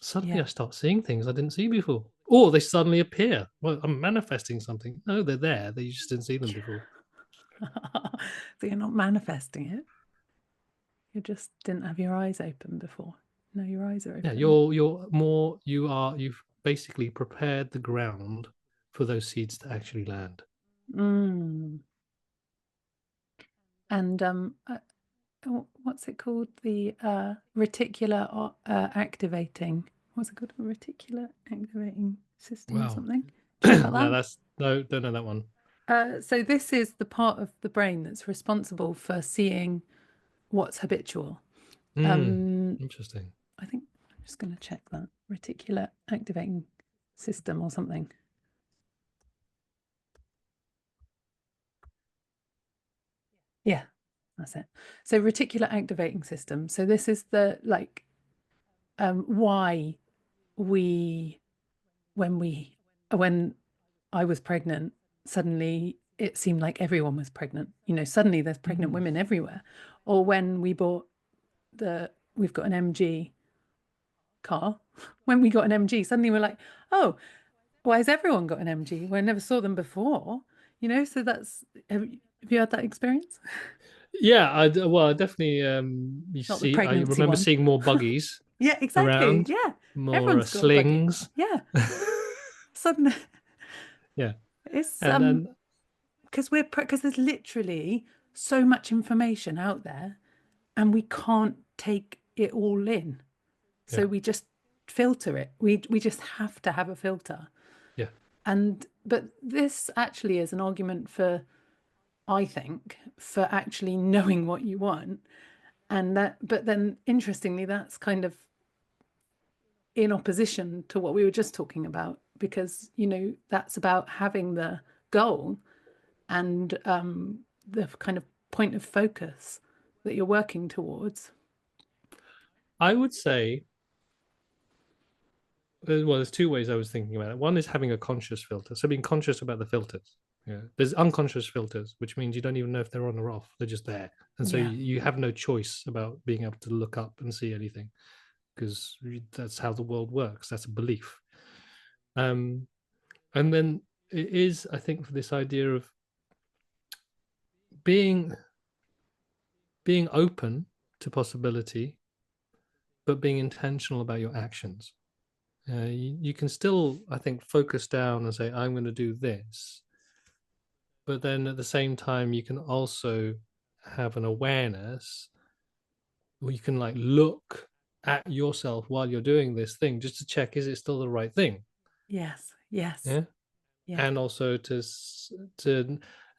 suddenly I start seeing things I didn't see before. Or they suddenly appear. Well, I'm manifesting something. No, they're there. You just didn't see them before. So you're not manifesting it. You just didn't have your eyes open before. No, your eyes are open. Yeah, you've basically prepared the ground for those seeds to actually land. And what's it called? The reticular activating. What's it called? A reticular activating system or something? Do you know about that? No, don't know that one. So this is the part of the brain that's responsible for seeing what's habitual. Interesting. I think I'm just going to check that. Reticular activating system or something. Yeah, that's it. So reticular activating system. So this is the why when I was pregnant, suddenly it seemed like everyone was pregnant. Suddenly there's pregnant women everywhere. Or when we've got an MG car. When we got an MG, suddenly we're like, oh, why has everyone got an MG? Well, I never saw them before. So that's, have you had that experience? Yeah, I definitely I remember seeing more buggies. Yeah, exactly. Around, yeah, more everyone's got slings. Yeah, suddenly. Yeah, it's because there's literally so much information out there, and we can't take it all in. So we just filter it. We just have to have a filter. Yeah. But this actually is an argument for, I think, for actually knowing what you want. But then interestingly, that's kind of in opposition to what we were just talking about, because, that's about having the goal and the kind of point of focus that you're working towards. I would say, there's two ways I was thinking about it. One is having a conscious filter. So being conscious about the filters. Yeah. There's unconscious filters, which means you don't even know if they're on or off. They're just there. And so you have no choice about being able to look up and see anything, because that's how the world works. That's a belief. And then it is, I think, for this idea of being open to possibility, but being intentional about your actions. You can still, I think, focus down and say, I'm going to do this. But then at the same time, you can also have an awareness where you can look at yourself while you're doing this thing, just to check, is it still the right thing? Yes. Yeah. And also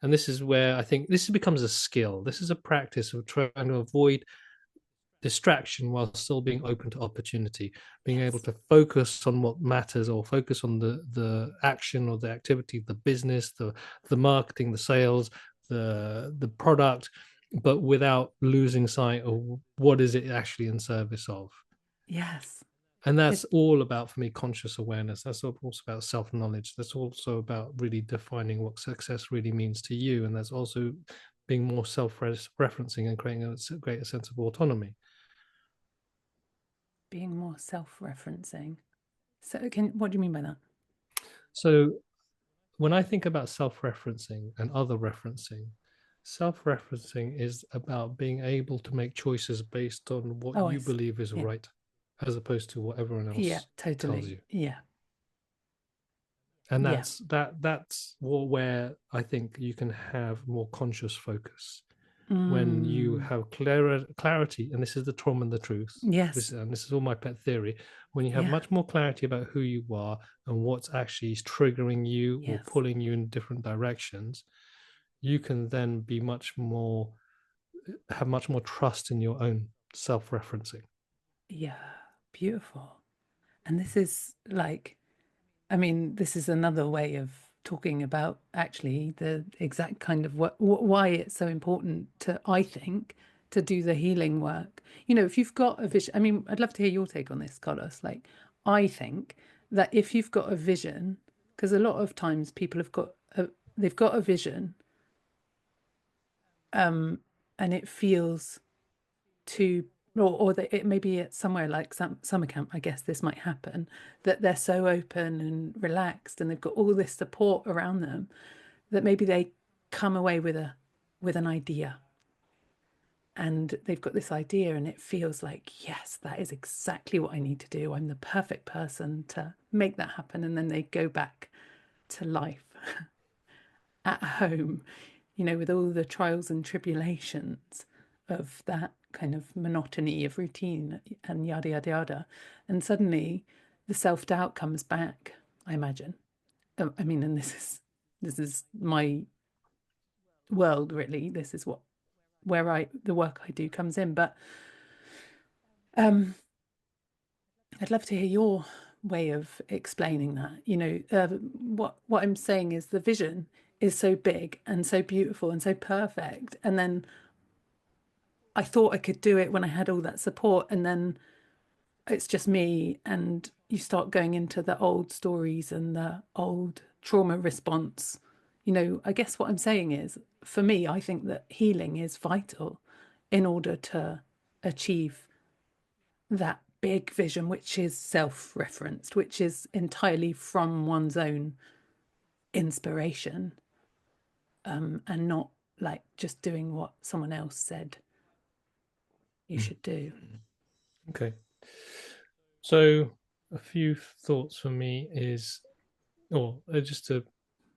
and this is where I think this becomes a skill. This is a practice of trying to avoid distraction while still being open to opportunity, being able to focus on what matters, or focus on the action or the activity, the business, the marketing, the sales, the product, but without losing sight of what is it actually in service of. Yes. And that's all about, for me, conscious awareness. That's also about self-knowledge. That's also about really defining what success really means to you. And that's also being more self-referencing and creating a greater sense of autonomy. Being more self-referencing. So what do you mean by that? So when I think about self-referencing and other referencing, self-referencing is about being able to make choices based on what you believe is right, as opposed to what everyone else tells you. Yeah. And that's where I think you can have more conscious focus. When you have clarity, and this is the trauma and the truth. Yes. This is all my pet theory. When you have much more clarity about who you are and what's actually triggering you or pulling you in different directions, you can then have much more trust in your own self-referencing. Yeah, beautiful. And this is this is another way of talking about actually the exact kind of why it's so important to, I think, to do the healing work. If you've got a vision, I'd love to hear your take on this, Carlos. I think that if you've got a vision, because a lot of times people have got they've got a vision, and it feels too, or that it may be at somewhere like summer camp, I guess this might happen, that they're so open and relaxed and they've got all this support around them that maybe they come away with an idea, and they've got this idea and it feels like, yes, that is exactly what I need to do, I'm the perfect person to make that happen. And then they go back to life at home, with all the trials and tribulations of that kind of monotony of routine and yada yada yada. And suddenly the self-doubt comes back, I imagine. I mean, and this is my world, really. This is where the work I do comes in. But I'd love to hear your way of explaining that. What I'm saying is the vision is so big and so beautiful and so perfect, and then I thought I could do it when I had all that support, and then it's just me, and you start going into the old stories and the old trauma response. I guess what I'm saying is, for me, I think that healing is vital in order to achieve that big vision, which is self-referenced, which is entirely from one's own inspiration, and not like just doing what someone else said you should do. Okay. So a few thoughts for me is, or just to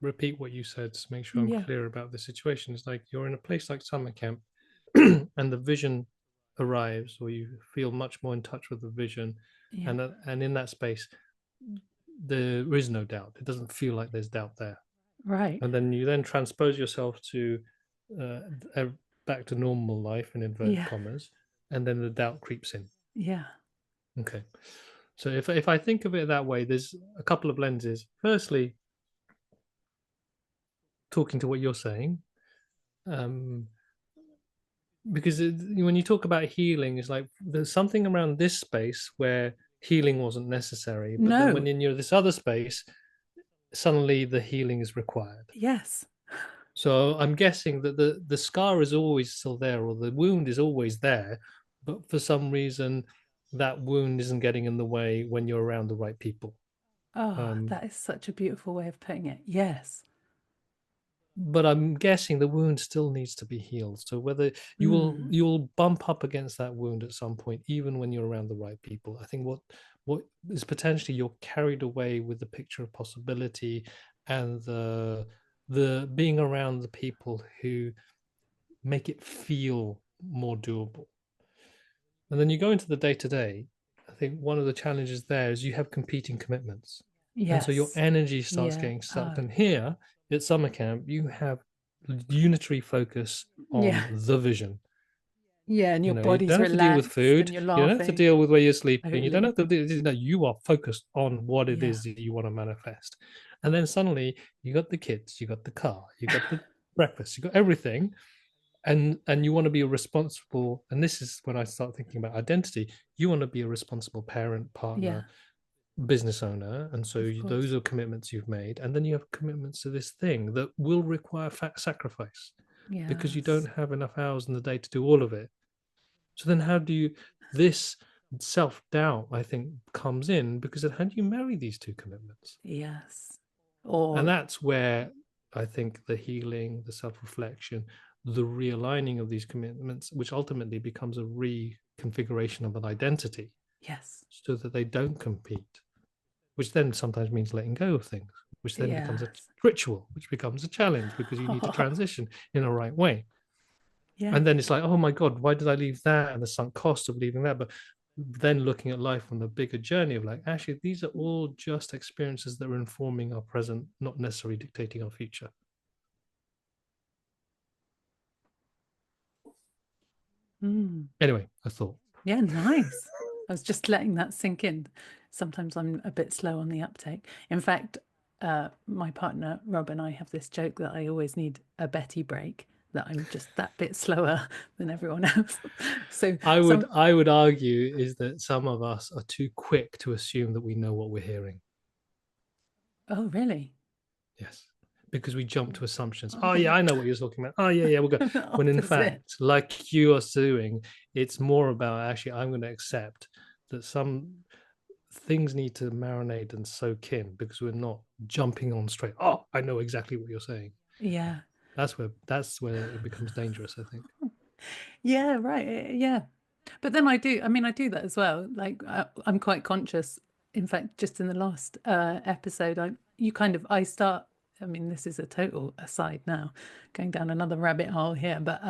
repeat what you said to make sure I'm Yeah. clear about the situation. It's like you're in a place like summer camp and the vision arrives, or you feel much more in touch with the vision, Yeah. and in that space there is no doubt. It doesn't feel like there's doubt there. Right. And then you then transpose yourself to back to normal life in inverted Yeah. commas, and then the doubt creeps in. Yeah. Okay. So if I think of it that way, there's a couple of lenses. Firstly, talking to what you're saying, because when you talk about healing, it's like there's something around this space where healing wasn't necessary, but then No. when in this other space, suddenly the healing is required. Yes. So I'm guessing that the scar is always still there, or the wound is always there, but for some reason that wound isn't getting in the way when you're around the right people. Oh, that is such a beautiful way of putting it. Yes. But I'm guessing the wound still needs to be healed. So whether you'll bump up against that wound at some point, even when you're around the right people. I think what is potentially you're carried away with the picture of possibility and the being around the people who make it feel more doable. And then you go into the day to day. I think one of the challenges there is you have competing commitments. And so your Yes. energy starts Yeah. getting sucked. And here at summer camp, you have unitary focus Yeah. on the vision. Yeah. And your You body's don't have to deal with relaxed and food. you're You don't have to laughing. deal with where you're sleeping. You don't Totally. have to do, no, you are focused on what it Yeah. is that you want to manifest. And then suddenly you got the kids, you got the car, you got the breakfast, you got everything. And you want to be a responsible, and this is when I start thinking about identity. You want to be a responsible parent, Yeah. partner, business owner, and so Of course. those are commitments you've made, and then you have commitments to this thing that will require sacrifice because you Yes. don't have enough hours in the day to do all of it. So then how do you, this self-doubt, I think, comes in, because then how do you marry these two commitments? Yes. And Or that's where I think the healing, the self-reflection, the realigning of these commitments, which ultimately becomes a reconfiguration of an identity yes. so that they don't compete, which then sometimes means letting go of things, which then becomes a Yes. ritual, which becomes a challenge because you need to transition in a right way. Yeah. And then it's like, oh my God, why did I leave that? And the sunk cost of leaving that. But then looking at life from the bigger journey of like, actually, these are all just experiences that are informing our present, not necessarily dictating our future. Anyway, I thought. Yeah, nice. I was just letting that sink in. Sometimes I'm a bit slow on the uptake. In fact, my partner Rob and I have this joke that I always need a Betty break, that I'm just that bit slower than everyone else. So I would argue is that some of us are too quick to assume that we know what we're hearing. Oh, really? Yes. because we jump to assumptions. Oh yeah, I know what you're talking about. Oh yeah, we'll go. When in Opposite. fact, like you are doing, it's more about actually I'm going to accept that some things need to marinate and soak in because we're not jumping on straight. Oh, I know exactly what you're saying. Yeah. That's where it becomes dangerous, I think. Yeah, right. Yeah. But then I do that as well. Like I'm quite conscious. In fact, just in the last episode, I start, I mean, this is a total aside now, going down another rabbit hole here, but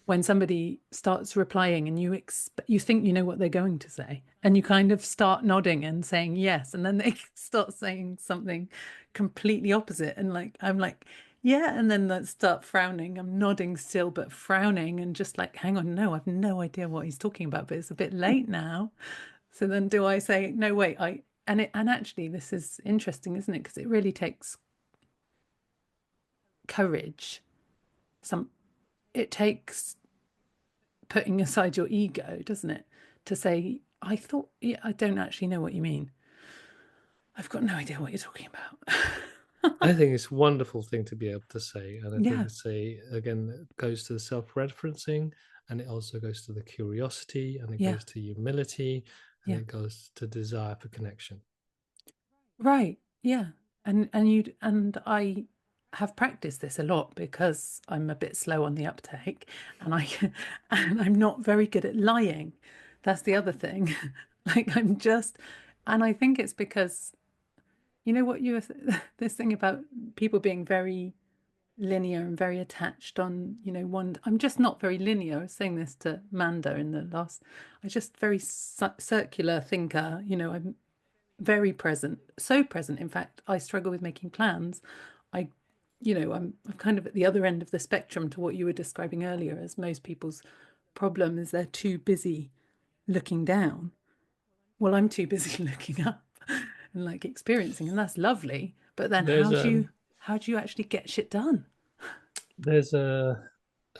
when somebody starts replying and you think you know what they're going to say, and you kind of start nodding and saying yes, and then they start saying something completely opposite, and like I'm like, yeah, and then they start frowning. I'm nodding still, but frowning, and just like, hang on, no, I've no idea what he's talking about, but it's a bit late now. So then do I say, no, wait, and actually this is interesting, isn't it? Because it really takes courage. It takes putting aside your ego, doesn't it? To say, I thought, yeah, I don't actually know what you mean. I've got no idea what you're talking about. I think it's a wonderful thing to be able to say. And I think Yeah. again, it goes to the self-referencing, and it also goes to the curiosity, and it Yeah. goes to humility, and Yeah. it goes to desire for connection. Right. Yeah. And I have practiced this a lot because I'm a bit slow on the uptake, and and I'm not very good at lying. That's the other thing. Like and I think it's because you know what this thing about people being very linear and very attached on, one. I'm just not very linear. I was saying this to Manda in the last. I'm just very circular thinker. I'm very present, so present. In fact, I struggle with making plans. I, I'm kind of at the other end of the spectrum to what you were describing earlier as most people's problem is they're too busy looking down. Well, I'm too busy looking up and like experiencing, and that's lovely. But then There's how do you actually get shit done? there's a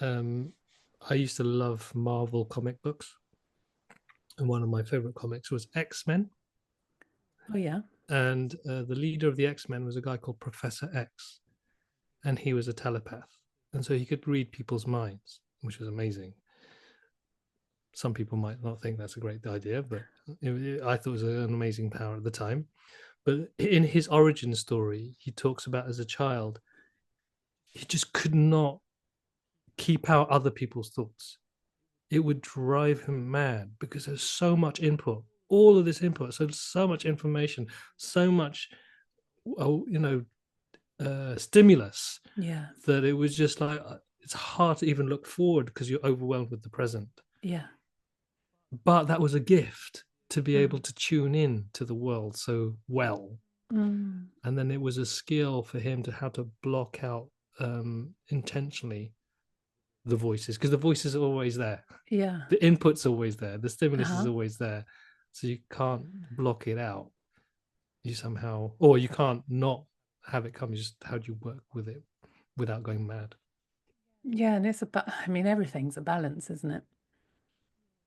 I used to love Marvel comic books, and one of my favorite comics was X-Men. Oh yeah. And the leader of the X-Men was a guy called Professor X, and he was a telepath, and so he could read people's minds, which was amazing. Some people might not think that's a great idea, but I thought it was an amazing power at the time. But in his origin story, he talks about as a child, he just could not keep out other people's thoughts. It would drive him mad because there's so much input, all of this input, so much information, so much, stimulus, Yeah. that it was just like it's hard to even look forward because you're overwhelmed with the present. Yeah. But that was a gift to be able Mm. to tune in to the world so well. Mm. And then it was a skill for him to how to block out intentionally the voices, because the voices are always there, Yeah. the input's always there, the stimulus is Uh-huh. always there, so you can't block it out. You somehow, or you can't not have it come. Just how do you work with it without going mad? Yeah, and I mean, everything's a balance, isn't it?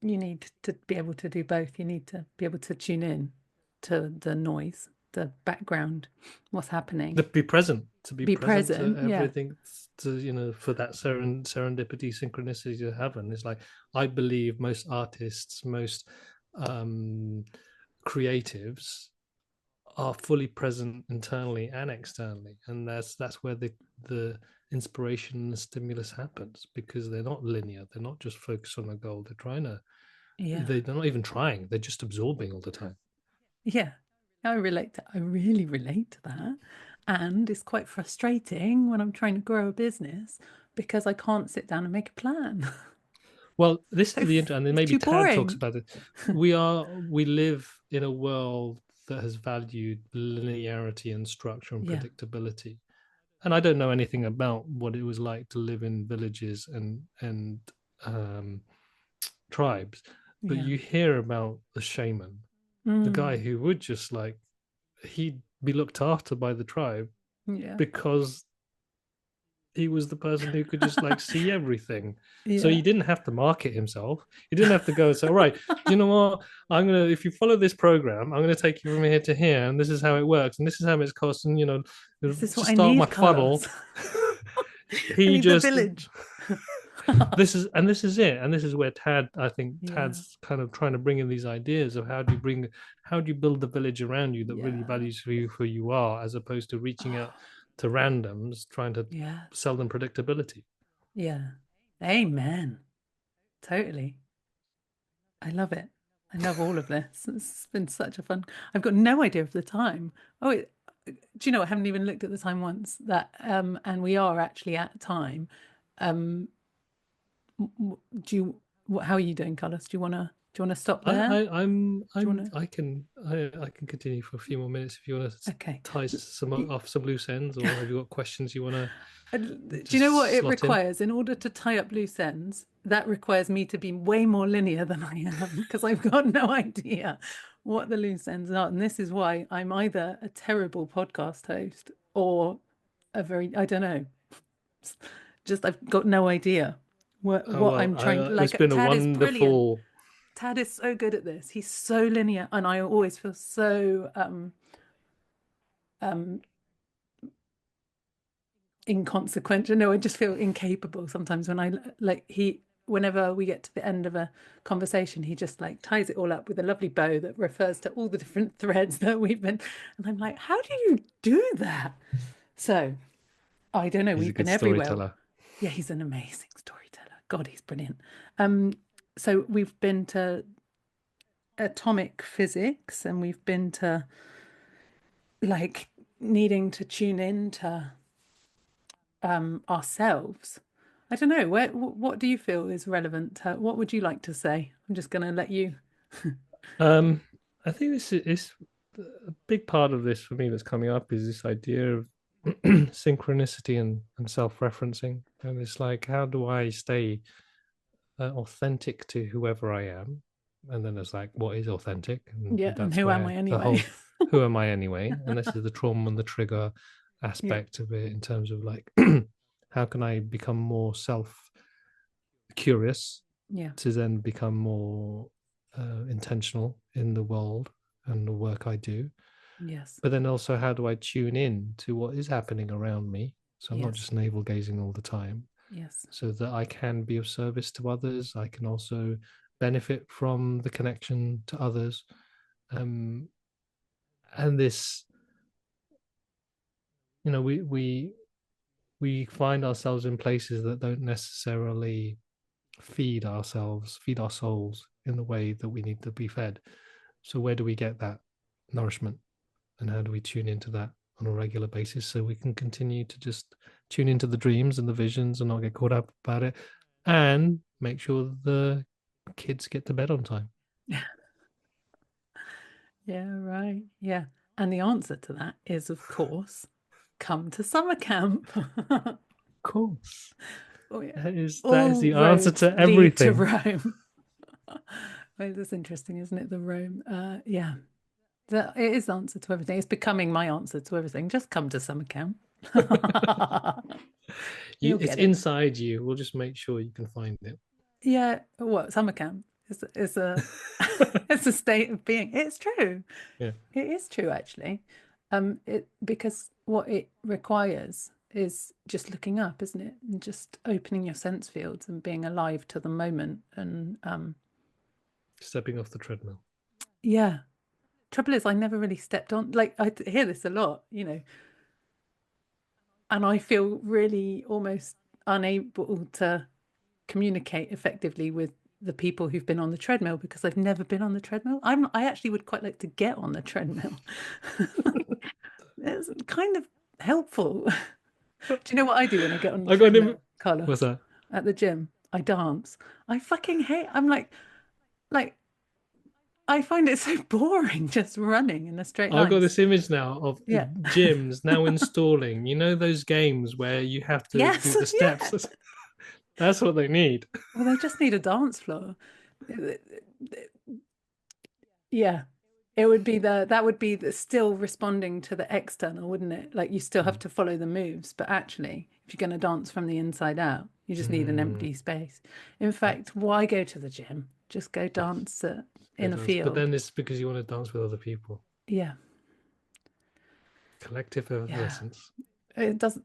You need to be able to do both. You need to be able to tune in to the noise, the background, what's happening. To be present, Be to present. Yeah. everything, to for that serendipity, synchronicity to happen. It's like I believe most artists, most creatives are fully present internally and externally, and that's where the inspiration and the stimulus happens, because they're not linear. They're not just focused on a goal. Yeah. They're not even trying. They're just absorbing all the time. Yeah. I really relate to that. And it's quite frustrating when I'm trying to grow a business because I can't sit down and make a plan. Well, this is the internet, and It's maybe too Tad talks boring. about it. We live in a world that has valued linearity and structure and Yeah. predictability. And I don't know anything about what it was like to live in villages and tribes, but Yeah. you hear about the shaman, the guy Mm. who would just like, he'd be looked after by the tribe Yeah. because he was the person who could just like see everything. So Yeah. he didn't have to market himself. He didn't have to go and say, all right, you know what? If you follow this program, I'm gonna take you from here to here, and this is how it works, and this is how much it costs, and This is to what I start my need, funnel, Carlos. I he need the just village. this is it, and this is where I think Yeah. Tad's kind of trying to bring in these ideas of how do you build the village around you that really Yeah. values you who you are, as opposed to reaching out to randoms trying to Yeah. sell them predictability. Yeah. Amen. Totally. I love it. I love all of this. It's been such a fun. I've got no idea of the time. Do you know? I haven't even looked at the time once. And we are actually at time. Um, do you? How are you doing, Carlos? Do you want to stop there? Do you want to? I can continue for a few more minutes if you want to Okay. tie some off some loose ends, or have you got questions you want to Do you know what just it slot in? requires in order to tie up loose ends? That requires me to be way more linear than I am because I've got no idea what the loose ends are. And this is why I'm either a terrible podcast host or I don't know, just I've got no idea Oh what well, I'm trying to it's like. been a Tad is brilliant. wonderful. Tad is so good at this. He's so linear, and I always feel so um inconsequential. No, I just feel incapable sometimes when whenever we get to the end of a conversation, he just like ties it all up with a lovely bow that refers to all the different threads that we've been. And I'm like, how do you do that? So I don't know. He's a We've been good everywhere. storyteller. Yeah, he's an amazing storyteller. God, he's brilliant. So we've been to atomic physics, and we've been to like needing to tune in to ourselves. I don't know. What do you feel is relevant? What would you like to say? I'm just going to let you. Um, I think this is a big part of this for me that's coming up is this idea of synchronicity and self-referencing. And it's like, how do I stay authentic to whoever I am? And then it's like, what is authentic? And Yeah, and that's who am I where the anyway? whole who am I anyway? And this is the trauma and the trigger Yeah, aspect of it in terms of like, how can I become more self curious yeah, to then become more intentional in the world and the work I do. yes, But then also, how do I tune in to what is happening around me? So I'm not yes, just navel gazing all the time, yes, so that I can be of service to others. I can also benefit from the connection to others. Um, and this, we find ourselves in places that don't necessarily feed our souls in the way that we need to be fed. So where do we get that nourishment, and how do we tune into that on a regular basis so we can continue to just tune into the dreams and the visions and not get caught up about it, and make sure the kids get to bed on time? yeah, right, yeah. And the answer to that is, of course, come to summer camp. Of course. Oh yeah, That is all the answer roads to lead to everything. Rome. Well, that's interesting, isn't it? The Rome. Yeah. It is the answer to everything. It's becoming my answer to everything. Just come to summer camp. You'll It's get it. inside you. We'll just make sure you can find it. Yeah. What summer camp is a it's a state of being. It's true. Yeah. It is true actually. It because what it requires is just looking up, isn't it? And just opening your sense fields and being alive to the moment. And Stepping off the treadmill. yeah. Trouble is, I never really stepped on. Like I hear this a lot, and I feel really almost unable to communicate effectively with the people who've been on the treadmill because I've never been on the treadmill. I actually would quite like to get on the treadmill. It's kind of helpful. Do you know what I do when I get on the I got him. treadmill, What's Carlos? that? At the gym, I dance. I fucking hate. I'm like I find it so boring just running in a straight I've got line. this image now of Yeah. gyms now installing, those games where you have to do Yes. the steps. Yeah. That's what they need. Well, they just need a dance floor. Yeah. It would be that would be the still responding to the external, wouldn't it? Like you still have to follow the moves, but actually, if you're going to dance from the inside out, you just need an Mm, empty space. In yeah, fact, why go to the gym? Just go yes, dance go in a dance. But field. then it's because you want to dance with other people. Yeah, Collective yeah. effervescence. It does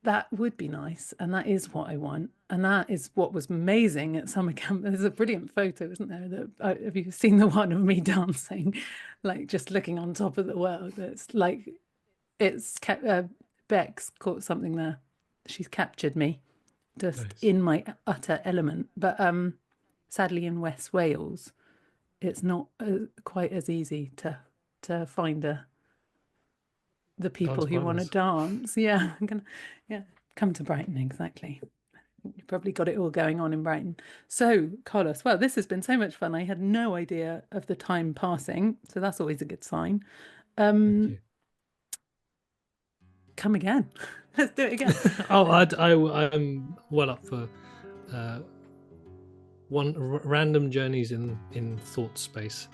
that would be nice, and that is what I want, and that is what was amazing at summer camp. There's a brilliant photo, isn't there? That have you seen the one of me dancing, like just looking on top of the world? It's like it's kept Beck's caught something there. She's captured me just Nice. in my utter element. But sadly, in West Wales, it's not quite as easy to find the people Dance who want to partners. dance. Yeah, I'm gonna yeah come to Brighton exactly. You've probably got it all going on in Brighton. So, Carlos, well, this has been so much fun. I had no idea of the time passing, so that's always a good sign. Thank Um, you. come again. Let's do it again. Oh, I'm well up for uh, random journeys in thought space.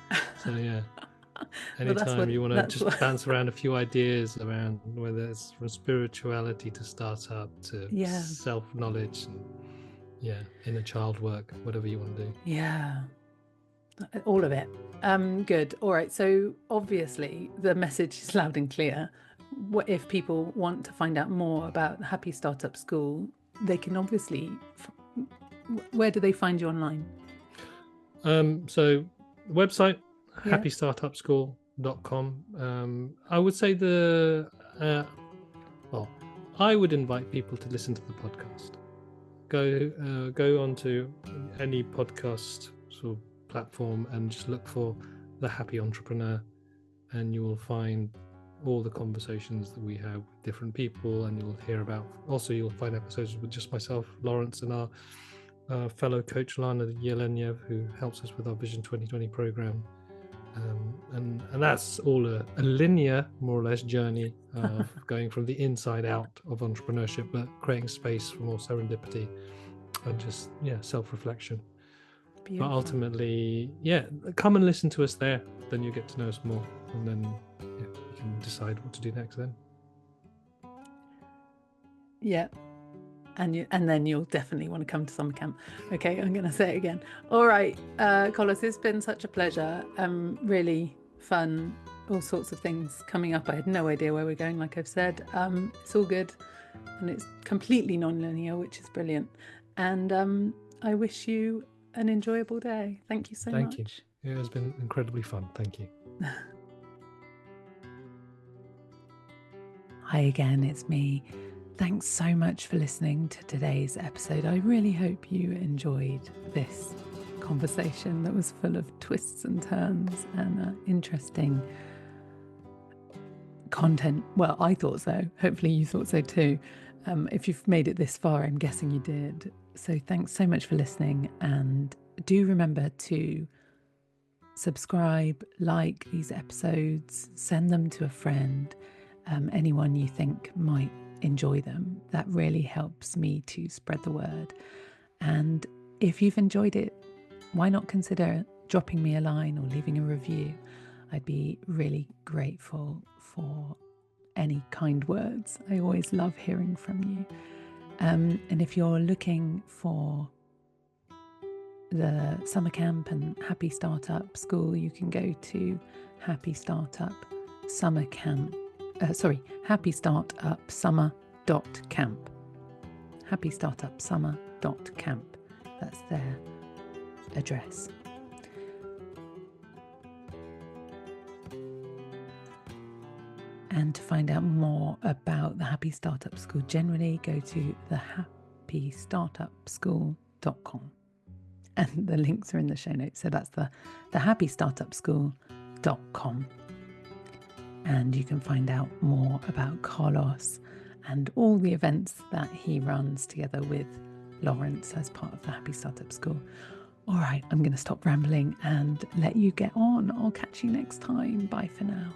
So yeah, Well, anytime you want to that's just what. bounce around a few ideas around whether it's from spirituality to startup to Yeah, self-knowledge and yeah, inner child work, whatever you want to do. yeah, all of it. Good. All right. So obviously the message is loud and clear. What if people want to find out more about the Happy Startup School? They can obviously. Where do they find you online? So the website Yeah. happystartupschool.com. I would say well, I would invite people to listen to the podcast. Go onto any podcast sort of platform and just look for the Happy Entrepreneur, and you will find all the conversations that we have with different people, and you'll hear about. Also, you'll find episodes with just myself, Lawrence, and our fellow coach Lana Yelenev, who helps us with our Vision 2020 program. And that's all a linear, more or less, journey of going from the inside out of entrepreneurship, but creating space for more serendipity and just self-reflection. But ultimately, come and listen to us there. Then you get to know us more, and then you can decide what to do next. Then. Yeah. And then you'll definitely want to come to summer camp. Okay, I'm going to say it again. All right, Carlos, it's been such a pleasure. Really fun, all sorts of things coming up. I had no idea where we're going, like I've said. It's all good, and it's completely non-linear, which is brilliant. And I wish you an enjoyable day. Thank you so much. Thank you. It has been incredibly fun. Thank you. Hi again, it's me. Thanks so much for listening to today's episode. I really hope you enjoyed this conversation that was full of twists and turns and interesting content. Well, I thought so. Hopefully you thought so too. If you've made it this far, I'm guessing you did. So thanks so much for listening, and do remember to subscribe, like these episodes, send them to a friend, anyone you think might enjoy them. That really helps me to spread the word. And if you've enjoyed it, why not consider dropping me a line or leaving a review? I'd be really grateful for any kind words. I always love hearing from you. And if you're looking for the summer camp and Happy Startup School, you can go to Happy Startup Summer Camp. happystartupsummer.camp. happystartupsummer.camp. That's their address. And to find out more about the Happy Startup School generally, go to thehappystartupschool.com. And the links are in the show notes. So that's the happystartupschool.com. And you can find out more about Carlos and all the events that he runs together with Lawrence as part of the Happy Startup School. All right, I'm going to stop rambling and let you get on. I'll catch you next time. Bye for now.